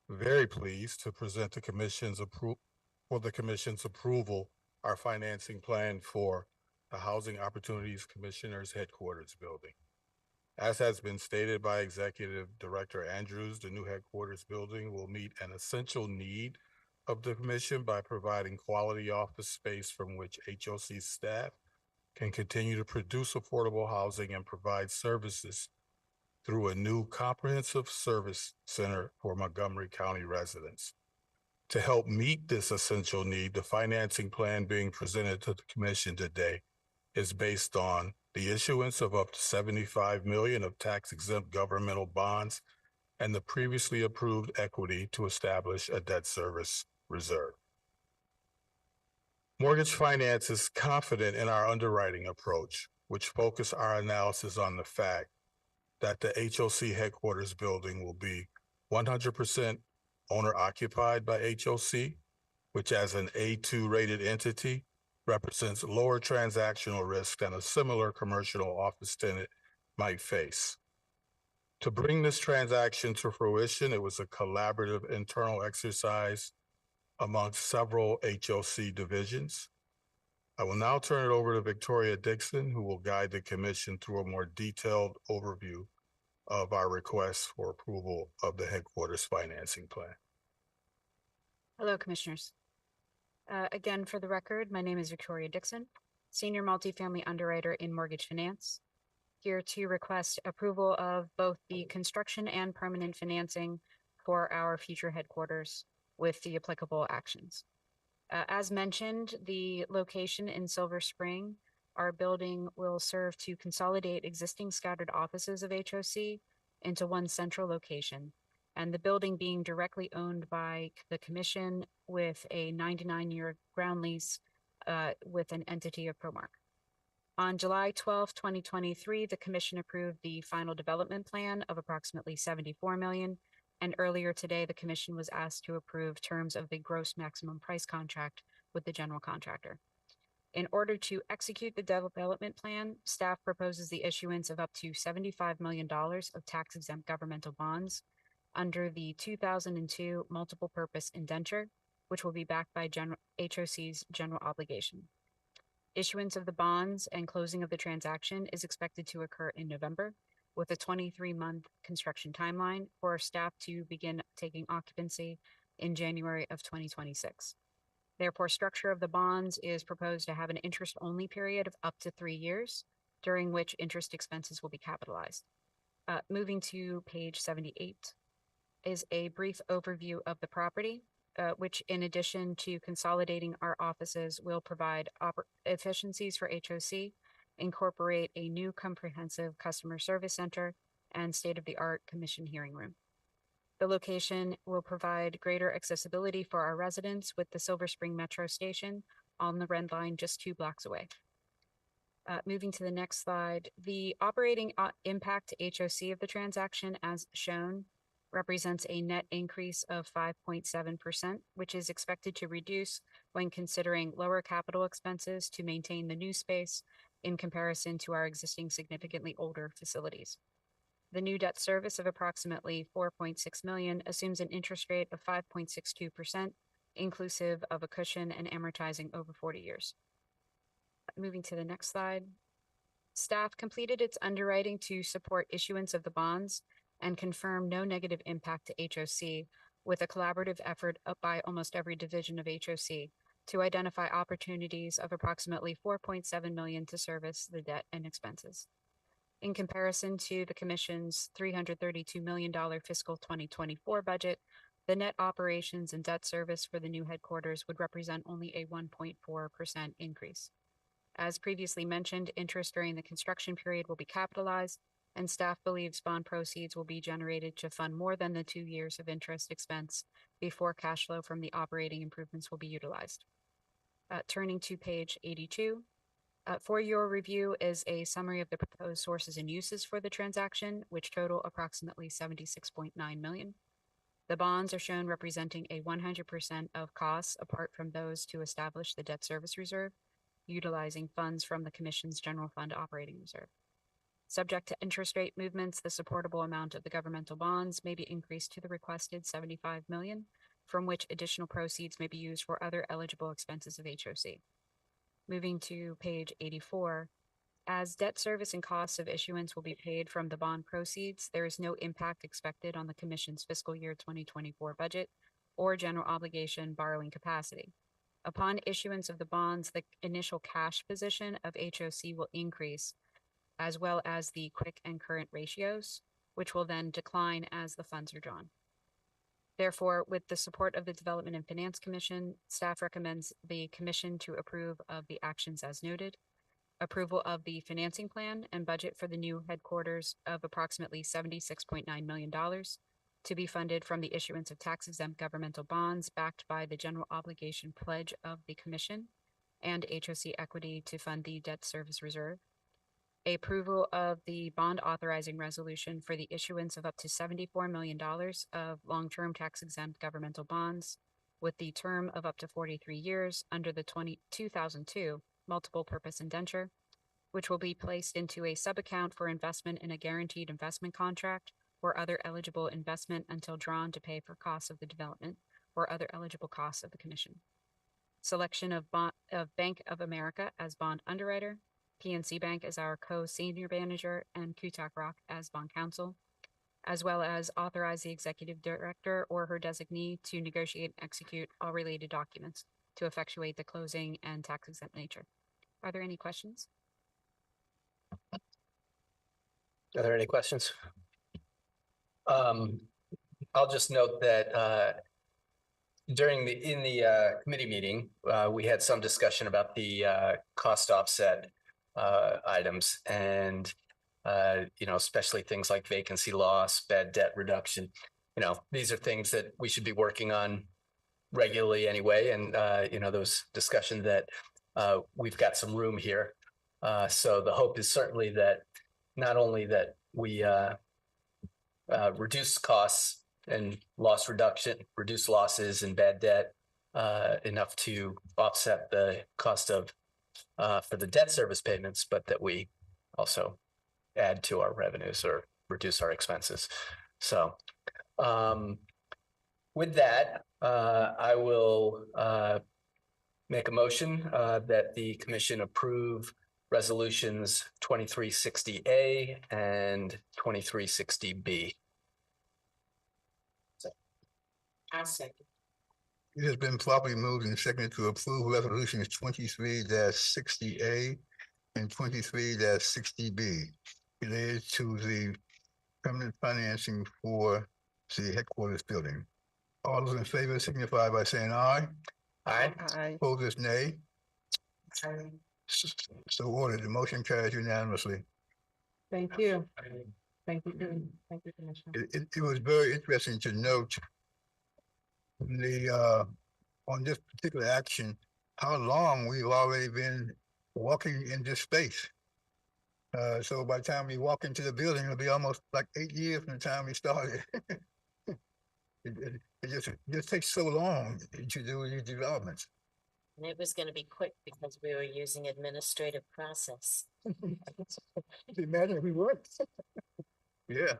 K: very pleased to present the Commission's for the commission's approval our financing plan for the Housing Opportunities Commissioners Headquarters Building. As has been stated by Executive Director Andrews, the new headquarters building will meet an essential need of the commission by providing quality office space from which HOC staff can continue to produce affordable housing and provide services through a new comprehensive service center for Montgomery County residents. To help meet this essential need, the financing plan being presented to the commission today is based on the issuance of up to $75 million of tax-exempt governmental bonds and the previously approved equity to establish a debt service reserve. Mortgage Finance is confident in our underwriting approach, which focus our analysis on the fact that the HOC headquarters building will be 100% owner occupied by HOC, which as an A2 rated entity represents lower transactional risk than a similar commercial office tenant might face. To bring this transaction to fruition, it was a collaborative internal exercise amongst several HOC divisions. I will now turn it over to Victoria Dixon, who will guide the commission through a more detailed overview of our request for approval of the headquarters financing plan.
L: Hello, Commissioners. Again, for the record, my name is Victoria Dixon, Senior Multifamily Underwriter in Mortgage Finance, here to request approval of both the construction and permanent financing for our future headquarters with the applicable actions. As mentioned, the location in Silver Spring, our building will serve to consolidate existing scattered offices of HOC into one central location, and the building being directly owned by the commission with a 99-year ground lease with an entity of Promark. On July 12, 2023, the commission approved the final development plan of approximately $74 million, and earlier today, the commission was asked to approve terms of the gross maximum price contract with the general contractor. In order to execute the development plan, staff proposes the issuance of up to $75 million of tax-exempt governmental bonds under the 2002 multiple purpose indenture, which will be backed by HOC's general obligation. Issuance of the bonds and closing of the transaction is expected to occur in November, with a 23-month construction timeline for staff to begin taking occupancy in January of 2026. Therefore, structure of the bonds is proposed to have an interest-only period of up to 3 years, during which interest expenses will be capitalized. Moving to page 78 is a brief overview of the property, which in addition to consolidating our offices will provide efficiencies for HOC, incorporate a new comprehensive customer service center, and state-of-the-art commission hearing room. The location will provide greater accessibility for our residents with the Silver Spring Metro Station on the Red Line just 2 blocks away. Moving to the next slide, the operating impact to HOC of the transaction as shown represents a net increase of 5.7%, which is expected to reduce when considering lower capital expenses to maintain the new space in comparison to our existing significantly older facilities. The new debt service of approximately $4.6 million assumes an interest rate of 5.62%, inclusive of a cushion and amortizing over 40 years. Moving to the next slide. Staff completed its underwriting to support issuance of the bonds and confirm no negative impact to HOC, with a collaborative effort by almost every division of HOC to identify opportunities of approximately $4.7 million to service the debt and expenses. In comparison to the Commission's $332 million fiscal 2024 budget, the net operations and debt service for the new headquarters would represent only a 1.4% increase. As previously mentioned, interest during the construction period will be capitalized, and staff believes bond proceeds will be generated to fund more than the 2 years of interest expense before cash flow from the operating improvements will be utilized. Turning to page 82, for your review is a summary of the proposed sources and uses for the transaction, which total approximately $76.9 million. The bonds are shown representing a 100% of costs apart from those to establish the debt service reserve, utilizing funds from the Commission's general fund operating reserve. Subject to interest rate movements, the supportable amount of the governmental bonds may be increased to the requested $75 million from which additional proceeds may be used for other eligible expenses of HOC. Moving to page 84, as debt service and costs of issuance will be paid from the bond proceeds, there is no impact expected on the Commission's fiscal year 2024 budget or general obligation borrowing capacity. Upon issuance of the bonds, the initial cash position of HOC will increase, as well as the quick and current ratios, which will then decline as the funds are drawn. Therefore, with the support of the Development and Finance Commission, staff recommends the Commission to approve of the actions as noted, approval of the financing plan and budget for the new headquarters of approximately $76.9 million to be funded from the issuance of tax-exempt governmental bonds backed by the general obligation pledge of the Commission and HOC equity to fund the debt service reserve. Approval of the bond authorizing resolution for the issuance of up to $74 million of long-term tax-exempt governmental bonds with the term of up to 43 years under the 2002 multiple purpose indenture, which will be placed into a sub-account for investment in a guaranteed investment contract or other eligible investment until drawn to pay for costs of the development or other eligible costs of the Commission. Selection of Bank of America as bond underwriter, PNC Bank as our co-senior manager, and Kutak Rock as bond counsel, as well as authorize the executive director or her designee to negotiate and execute all related documents to effectuate the closing and tax exempt nature. Are there any questions?
B: Are there any questions? I'll just note that in the committee meeting, we had some discussion about the cost offset items and especially things like vacancy loss, bad debt reduction. These are things that we should be working on regularly anyway. And those discussion that we've got some room here. So the hope is certainly that not only that we reduce costs and loss reduction, reduce losses and bad debt enough to offset the cost of for the debt service payments, but that we also add to our revenues or reduce our expenses. So with that, I will make a motion that the Commission approve resolutions 2360A and 2360B.
E: I'll second.
C: It has been properly moved and seconded to approve resolutions 23-60A and 23-60B related to the permanent financing for the headquarters building. All those in favor signify by saying aye.
B: Aye.
J: Aye.
C: Opposers, nay. So ordered. The motion carries unanimously.
J: Thank you. Thank you. Thank you, Commissioner.
C: It was very interesting to note on this particular action, how long we've already been walking in this space. So by the time we walk into the building, it'll be almost like 8 years from the time we started. It just takes so long to do these developments.
E: And it was going to be quick because we were using administrative process.
C: Imagine if we weren't. Yeah.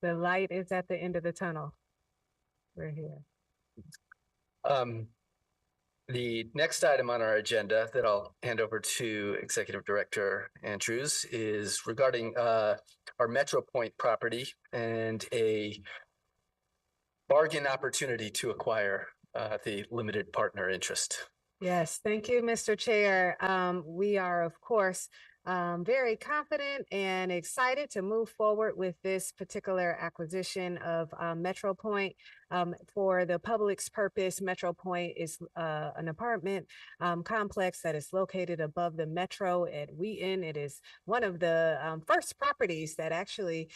J: The light is at the end of the tunnel. We're here.
B: The next item on our agenda that I'll hand over to Executive Director Andrews is regarding our Metro Point property and a bargain opportunity to acquire the limited partner interest.
J: Yes, thank you, Mr. Chair. We are, of course, very confident and excited to move forward with this particular acquisition of Metro Point. For the public's purpose, Metro Point is an apartment complex that is located above the Metro at Wheaton. It is one of the first properties that actually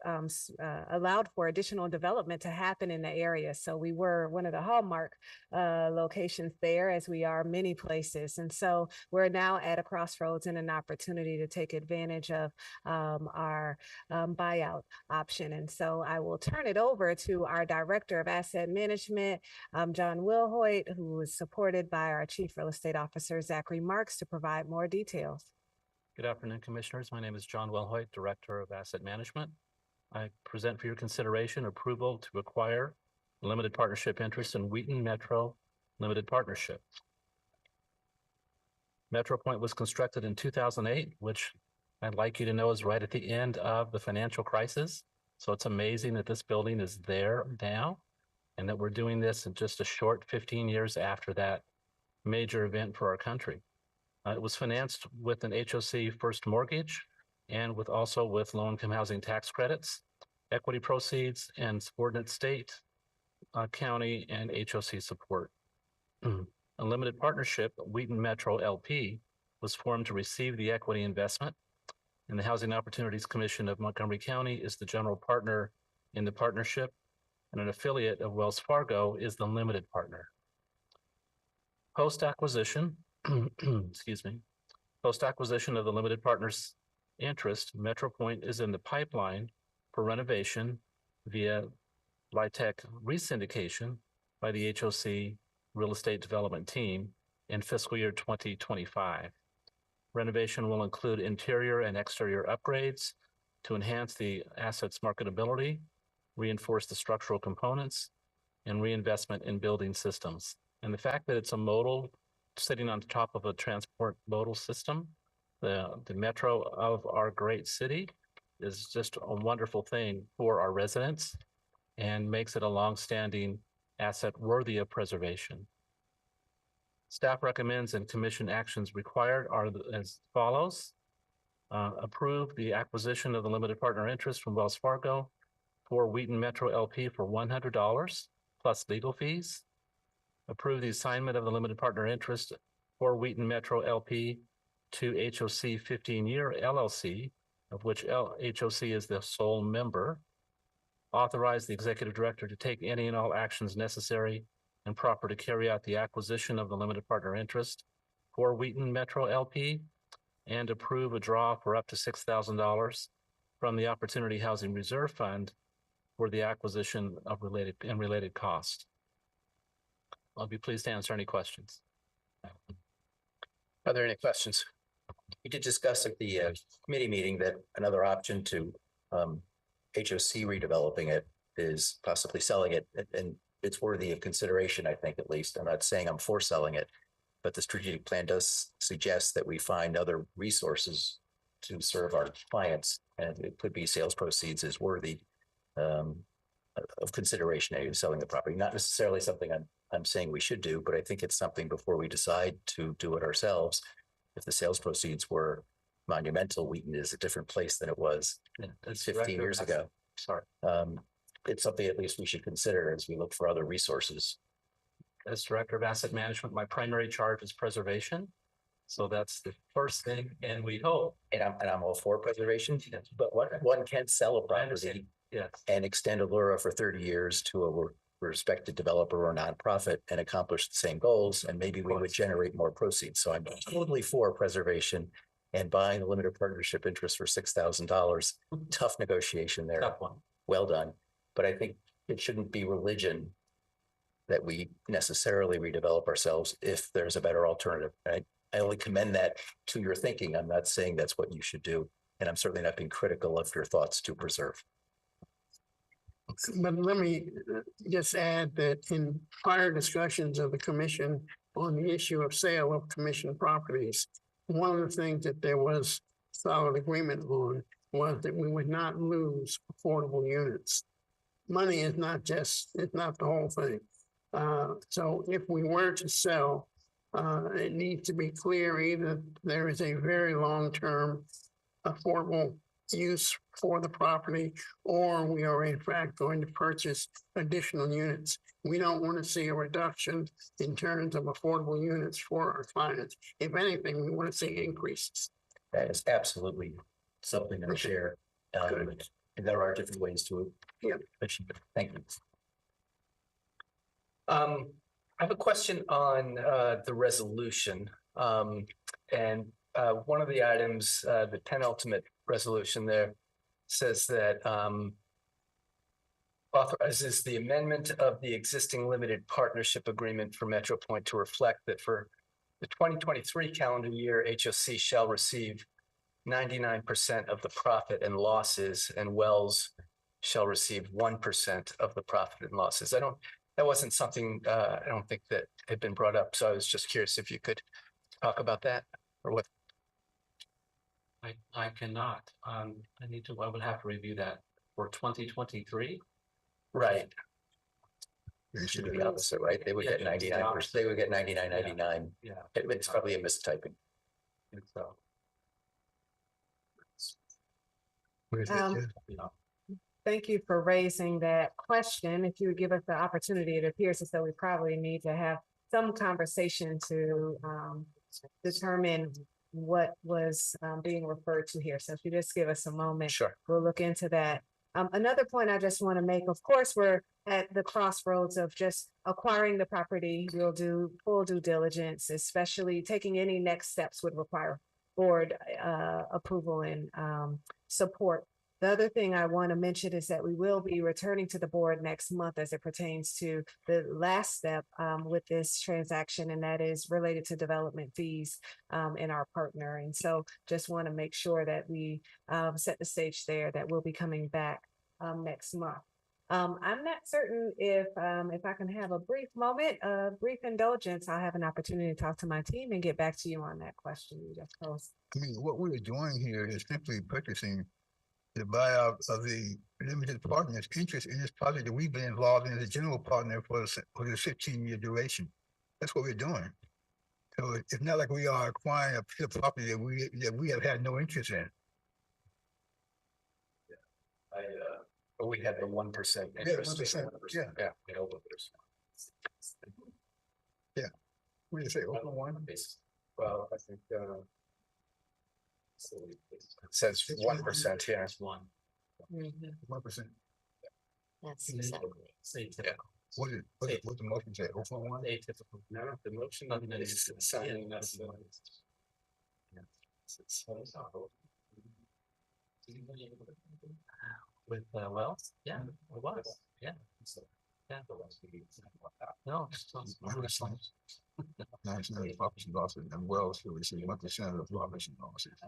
J: allowed for additional development to happen in the area. So we were one of the hallmark locations there, as we are many places. And so we're now at a crossroads and an opportunity to take advantage of our buyout option. And so I will turn it over to our Director of Asset Management, John Wilhoit, who is supported by our Chief Real Estate Officer, Zachary Marks, to provide more details.
M: Good afternoon, Commissioners. My name is John Wilhoit, Director of Asset Management. I present for your consideration approval to acquire limited partnership interest in Wheaton Metro Limited Partnership. Metro Point was constructed in 2008, which I'd like you to know is right at the end of the financial crisis. So it's amazing that this building is there now and that we're doing this in just a short 15 years after that major event for our country. It was financed with an HOC first mortgage and also with low-income housing tax credits, equity proceeds, and subordinate state, county, and HOC support. A limited partnership, Wheaton Metro LP, was formed to receive the equity investment, and the Housing Opportunities Commission of Montgomery County is the general partner in the partnership, and an affiliate of Wells Fargo is the limited partner. Post-acquisition, excuse me, post-acquisition of the limited partner's interest, Metro Point is in the pipeline for renovation via LIHTC resyndication by the HOC Real Estate Development Team in fiscal year 2025. Renovation will include interior and exterior upgrades to enhance the asset's marketability, reinforce the structural components, and reinvestment in building systems. And the fact that it's a modal sitting on top of a transport modal system, the metro of our great city, is just a wonderful thing for our residents and makes it a longstanding asset worthy of preservation. Staff recommends and commission actions required are as follows. Approve the acquisition of the limited partner interest from Wells Fargo for Wheaton Metro LP for $100 plus legal fees. Approve the assignment of the limited partner interest for Wheaton Metro LP to HOC 15-year LLC, of which HOC is the sole member. Authorize the executive director to take any and all actions necessary and proper to carry out the acquisition of the limited partner interest for Wheaton Metro LP, and approve a draw for up to $6,000 from the Opportunity Housing Reserve Fund for the acquisition of related costs. I'll be pleased to answer any questions.
B: Are there any questions?
N: We did discuss at the committee meeting that another option to HOC redeveloping it is possibly selling it, and it's worthy of consideration, I think, at least. I'm not saying I'm for selling it, but the strategic plan does suggest that we find other resources to serve our clients, and it could be sales proceeds is worthy of consideration in selling the property. Not necessarily something I'm saying we should do, but I think it's something before we decide to do it ourselves. If the sales proceeds were monumental, Wheaton is a different place than it was 15 years ago.
M: Sorry.
N: It's something at least we should consider as we look for other resources.
M: As Director of Asset Management, my primary charge is preservation. So that's the first thing, and we hope.
N: And I'm all for preservation, but one can sell a property and extend Allura for 30 years to a respected developer or nonprofit and accomplish the same goals, and maybe we would generate more proceeds. So I'm totally for preservation, and buying a limited partnership interest for $6,000. Tough negotiation there.
M: Tough one.
N: Well done. But I think it shouldn't be religion that we necessarily redevelop ourselves if there's a better alternative. I only commend that to your thinking. I'm not saying that's what you should do, and I'm certainly not being critical of your thoughts to preserve.
F: But let me just add that in prior discussions of the commission on the issue of sale of commission properties, one of the things that there was solid agreement on was that we would not lose affordable units. Money is not the whole thing. So if we were to sell, it needs to be clear either there is a very long-term affordable use for the property, or we are in fact going to purchase additional units. We don't want to see a reduction in terms of affordable units for our clients. If anything, we want to see increases.
N: That is absolutely something I share. And there are different ways to achieve it. Thank you.
B: I have a question on the resolution. And one of the items, the penultimate resolution there, says that authorizes the amendment of the existing limited partnership agreement for Metro Point to reflect that for the 2023 calendar year, HOC shall receive 99% of the profit and losses, and Wells shall receive 1% of the profit and losses. That wasn't something, I don't think that had been brought up. So I was just curious if you could talk about that or what.
M: I cannot. I will have to review that for 2023.
B: Right.
N: It should be the opposite, right? They would get 99%. They would get 99.99.
M: Yeah.
N: It's probably a mistyping.
M: So.
J: Thank you for raising that question. If you would give us the opportunity, it appears as though we probably need to have some conversation to determine what was being referred to here. So if you just give us a moment,
B: Sure.
J: we'll look into that. Another point I just want to make, of course, we're at the crossroads of just acquiring the property. We'll do full due diligence, especially taking any next steps would require board approval and support. The other thing I want to mention is that we will be returning to the board next month as it pertains to the last step with this transaction, and that is related to development fees in our partner. And so just want to make sure that we set the stage there, that we'll be coming back next month. I'm not certain if I can have a brief moment, brief indulgence. I'll have an opportunity to talk to my team and get back to you on that question you just posed.
C: I mean, what we're doing here is simply purchasing the buyout of the limited partner's interest in this project that we've been involved in as a general partner for the 15-year duration. That's what we're doing. So it's not like we are acquiring a piece of property that we have had no interest in.
B: But we had the 1% interest.
C: 1%. Yeah.
B: Yeah.
C: Yeah. What do you say? Open one?
B: Well, I think it says 1% here.
C: 1%.
E: That's exactly.
C: What's the motion say? Open one?
M: Atypical.
B: No, the motion is signing us.
M: With Wells, yeah, it was, yeah. Yeah. No.
C: National property losses and Wells will receive 1% of the property losses.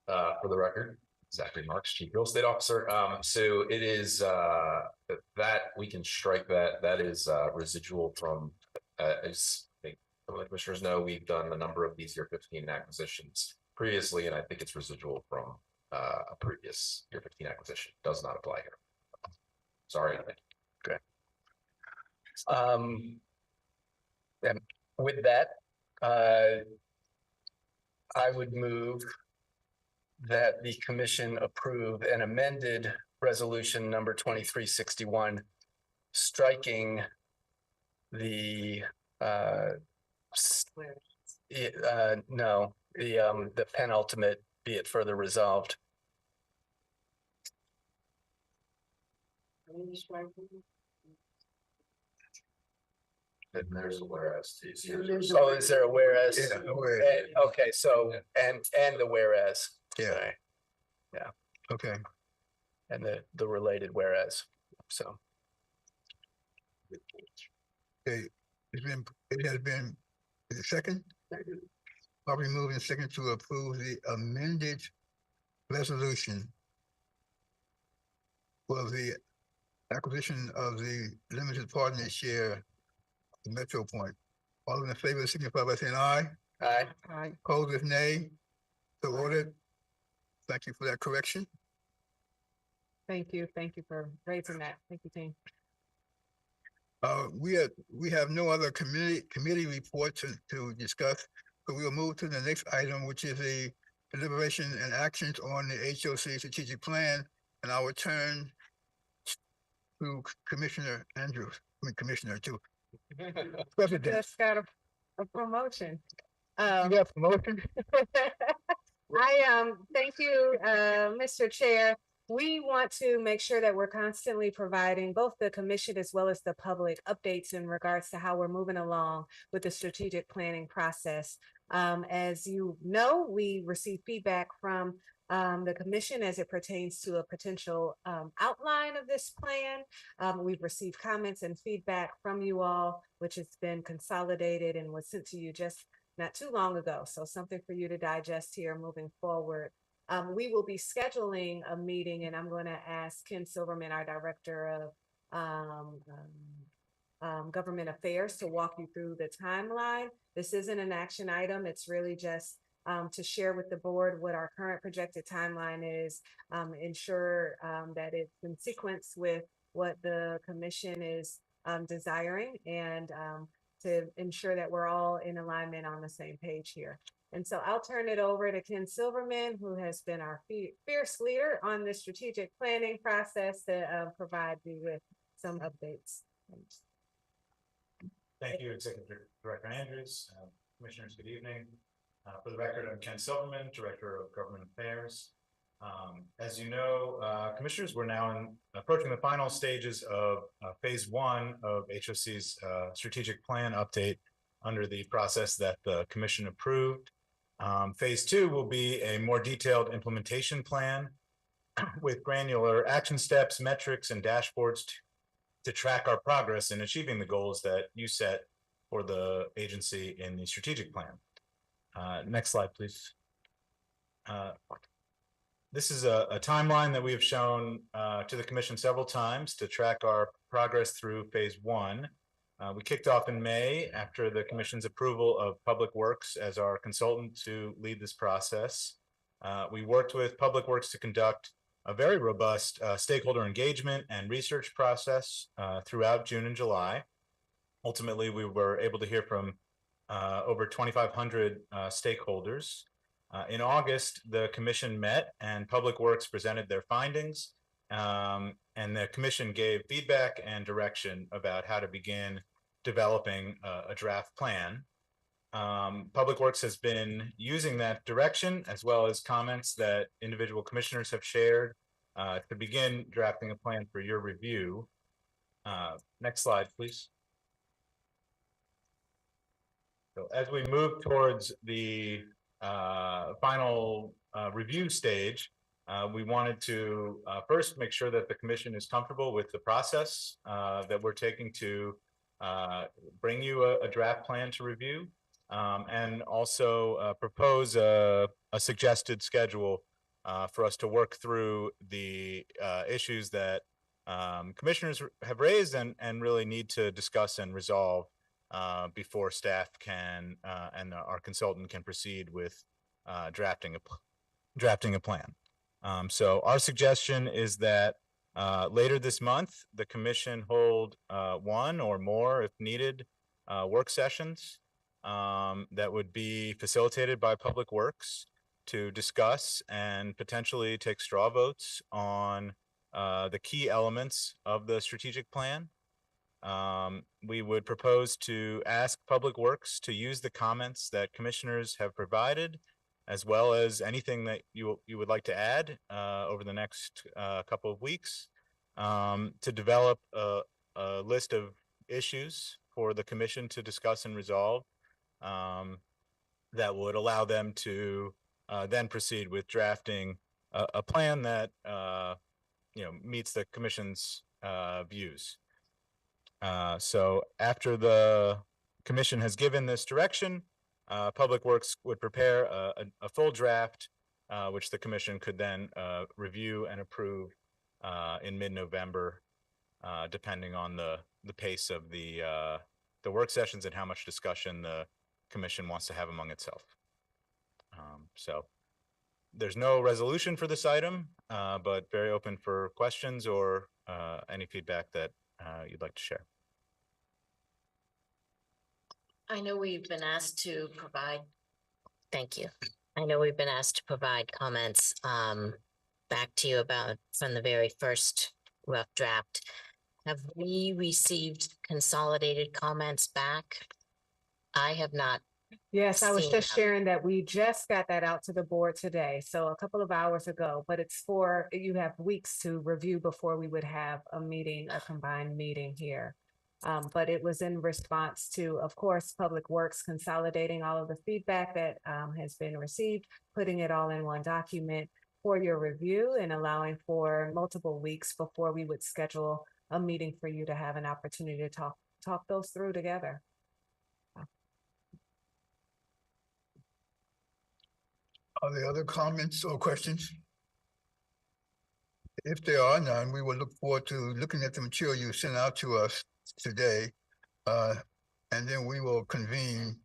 O: For the record, Zachary Marks, Chief Real Estate Officer. So it is that we can strike that is residual from as I think the commissioners know, we've done a number of these year 15 acquisitions previously, and I think it's residual from a previous year 15 acquisition. Does not apply here. Sorry.
B: Okay. And with that, I would move that the commission approve an amended resolution number 2361, striking the the penultimate, be it further resolved.
O: And there's a whereas.
B: Oh, is there a whereas?
C: Yeah,
B: Okay, so, and the whereas.
C: Yeah.
B: Okay. Yeah.
C: Okay.
B: And the related whereas, so.
C: Okay, it has been, is it second? Probably moving second to approve the amended resolution for the acquisition of the limited partner share of Metro Point. All in favor, signify by saying aye.
B: Aye.
J: Aye.
C: Opposed with nay. So ordered. Thank you for that correction.
J: Thank you. Thank you for raising that. Thank you, team.
C: We have no other committee report to discuss, so we will move to the next item, which is a deliberation and actions on the HOC strategic plan. And I will turn to Commissioner Andrews. I mean, Commissioner too. President.
J: Just got a promotion.
C: You got a promotion?
J: Thank you, Mr. Chair. We want to make sure that we're constantly providing both the commission as well as the public updates in regards to how we're moving along with the strategic planning process. As you know, we receive feedback from the commission as it pertains to a potential outline of this plan. We've received comments and feedback from you all, which has been consolidated and was sent to you just not too long ago. So something for you to digest here moving forward. We will be scheduling a meeting, and I'm going to ask Ken Silverman, our Director of Government Affairs, to walk you through the timeline. This isn't an action item. It's really just to share with the board what our current projected timeline is, ensure that it's in sequence with what the commission is desiring, and to ensure that we're all in alignment on the same page here. And so I'll turn it over to Ken Silverman, who has been our fierce leader on the strategic planning process, to provide you with some updates. Thanks.
A: Thank you, Executive Director Andrews. Commissioners, good evening. For the record, I'm Ken Silverman, Director of Government Affairs. As you know, Commissioners, we're now approaching the final stages of phase 1 of HOC's strategic plan update under the process that the Commission approved. Phase 2 will be a more detailed implementation plan with granular action steps, metrics, and dashboards to track our progress in achieving the goals that you set for the agency in the strategic plan. Next slide, please. This is a timeline that we have shown to the Commission several times to track our progress through phase 1. We kicked off in May after the Commission's approval of Public Works as our consultant to lead this process. We worked with Public Works to conduct a very robust stakeholder engagement and research process throughout June and July. Ultimately, we were able to hear from over 2,500 stakeholders. In August, the Commission met and Public Works presented their findings, and the Commission gave feedback and direction about how to begin developing a draft plan. Public Works has been using that direction, as well as comments that individual commissioners have shared, to begin drafting a plan for your review. Next slide, please. So as we move towards the final review stage, we wanted to first make sure that the Commission is comfortable with the process that we're taking to bring you a draft plan to review, and also propose a suggested schedule for us to work through the issues that commissioners have raised and really need to discuss and resolve before staff can and our consultant can proceed with drafting a plan. So our suggestion is that later this month, the Commission hold one or more, if needed, work sessions that would be facilitated by Public Works to discuss and potentially take straw votes on the key elements of the strategic plan. We would propose to ask Public Works to use the comments that commissioners have provided, as well as anything that you would like to add over the next couple of weeks, to develop a list of issues for the Commission to discuss and resolve that would allow them to then proceed with drafting a plan that meets the Commission's views. So after the Commission has given this direction, Public Works would prepare a full draft, which the Commission could then review and approve in mid-November, depending on the pace of the work sessions and how much discussion the Commission wants to have among itself. So there's no resolution for this item, but very open for questions or any feedback that you'd like to share.
E: I know we've been asked to provide, thank you. I know we've been asked to provide comments back to you about from the very first rough draft. Have we received consolidated comments back? I have not.
J: Yes, I was just
E: them.
J: sharing that we just got that out to the board today, so a couple of hours ago, but it's you have weeks to review before we would have a meeting, a combined meeting here. But it was in response to, of course, Public Works consolidating all of the feedback that has been received, putting it all in one document for your review, and allowing for multiple weeks before we would schedule a meeting for you to have an opportunity to talk those through together.
C: Are there other comments or questions? If there are none, we will look forward to looking at the material you sent out to us today. And then we will convene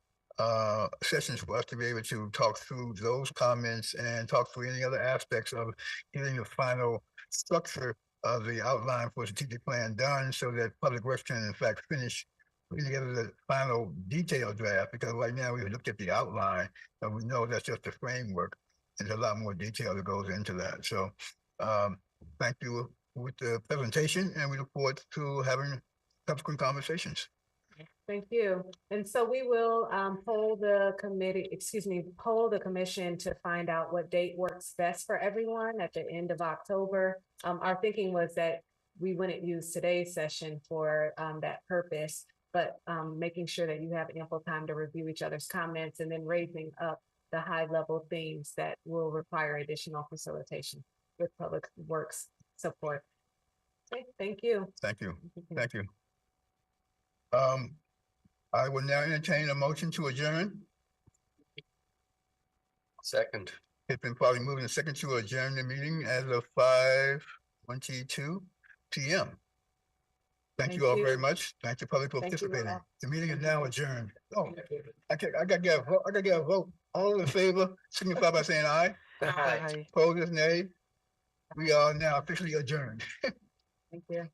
C: sessions for us to be able to talk through those comments and talk through any other aspects of getting the final structure of the outline for strategic plan done so that Public Works can in fact finish putting together the final detailed draft, because right now we've looked at the outline and we know that's just the framework. There's a lot more detail that goes into that. So thank you with the presentation, and we look forward to having subsequent conversations.
J: Thank you. And so we will poll the commission to find out what date works best for everyone at the end of October. Our thinking was that we wouldn't use today's session for that purpose, but making sure that you have ample time to review each other's comments and then raising up the high level themes that will require additional facilitation with Public Works support. Okay, thank you.
C: Thank you. Thank you. I will now entertain a motion to adjourn.
B: Second.
C: It's been probably moving a second to adjourn the meeting as of 5:22 p.m. Thank you all very much. Thank you, public, for participating. The meeting is now adjourned. Oh, I gotta get a vote. I gotta get a vote. All in favor, signify by saying aye.
B: Aye.
C: Opposed, nay. We are now officially adjourned.
J: Thank you.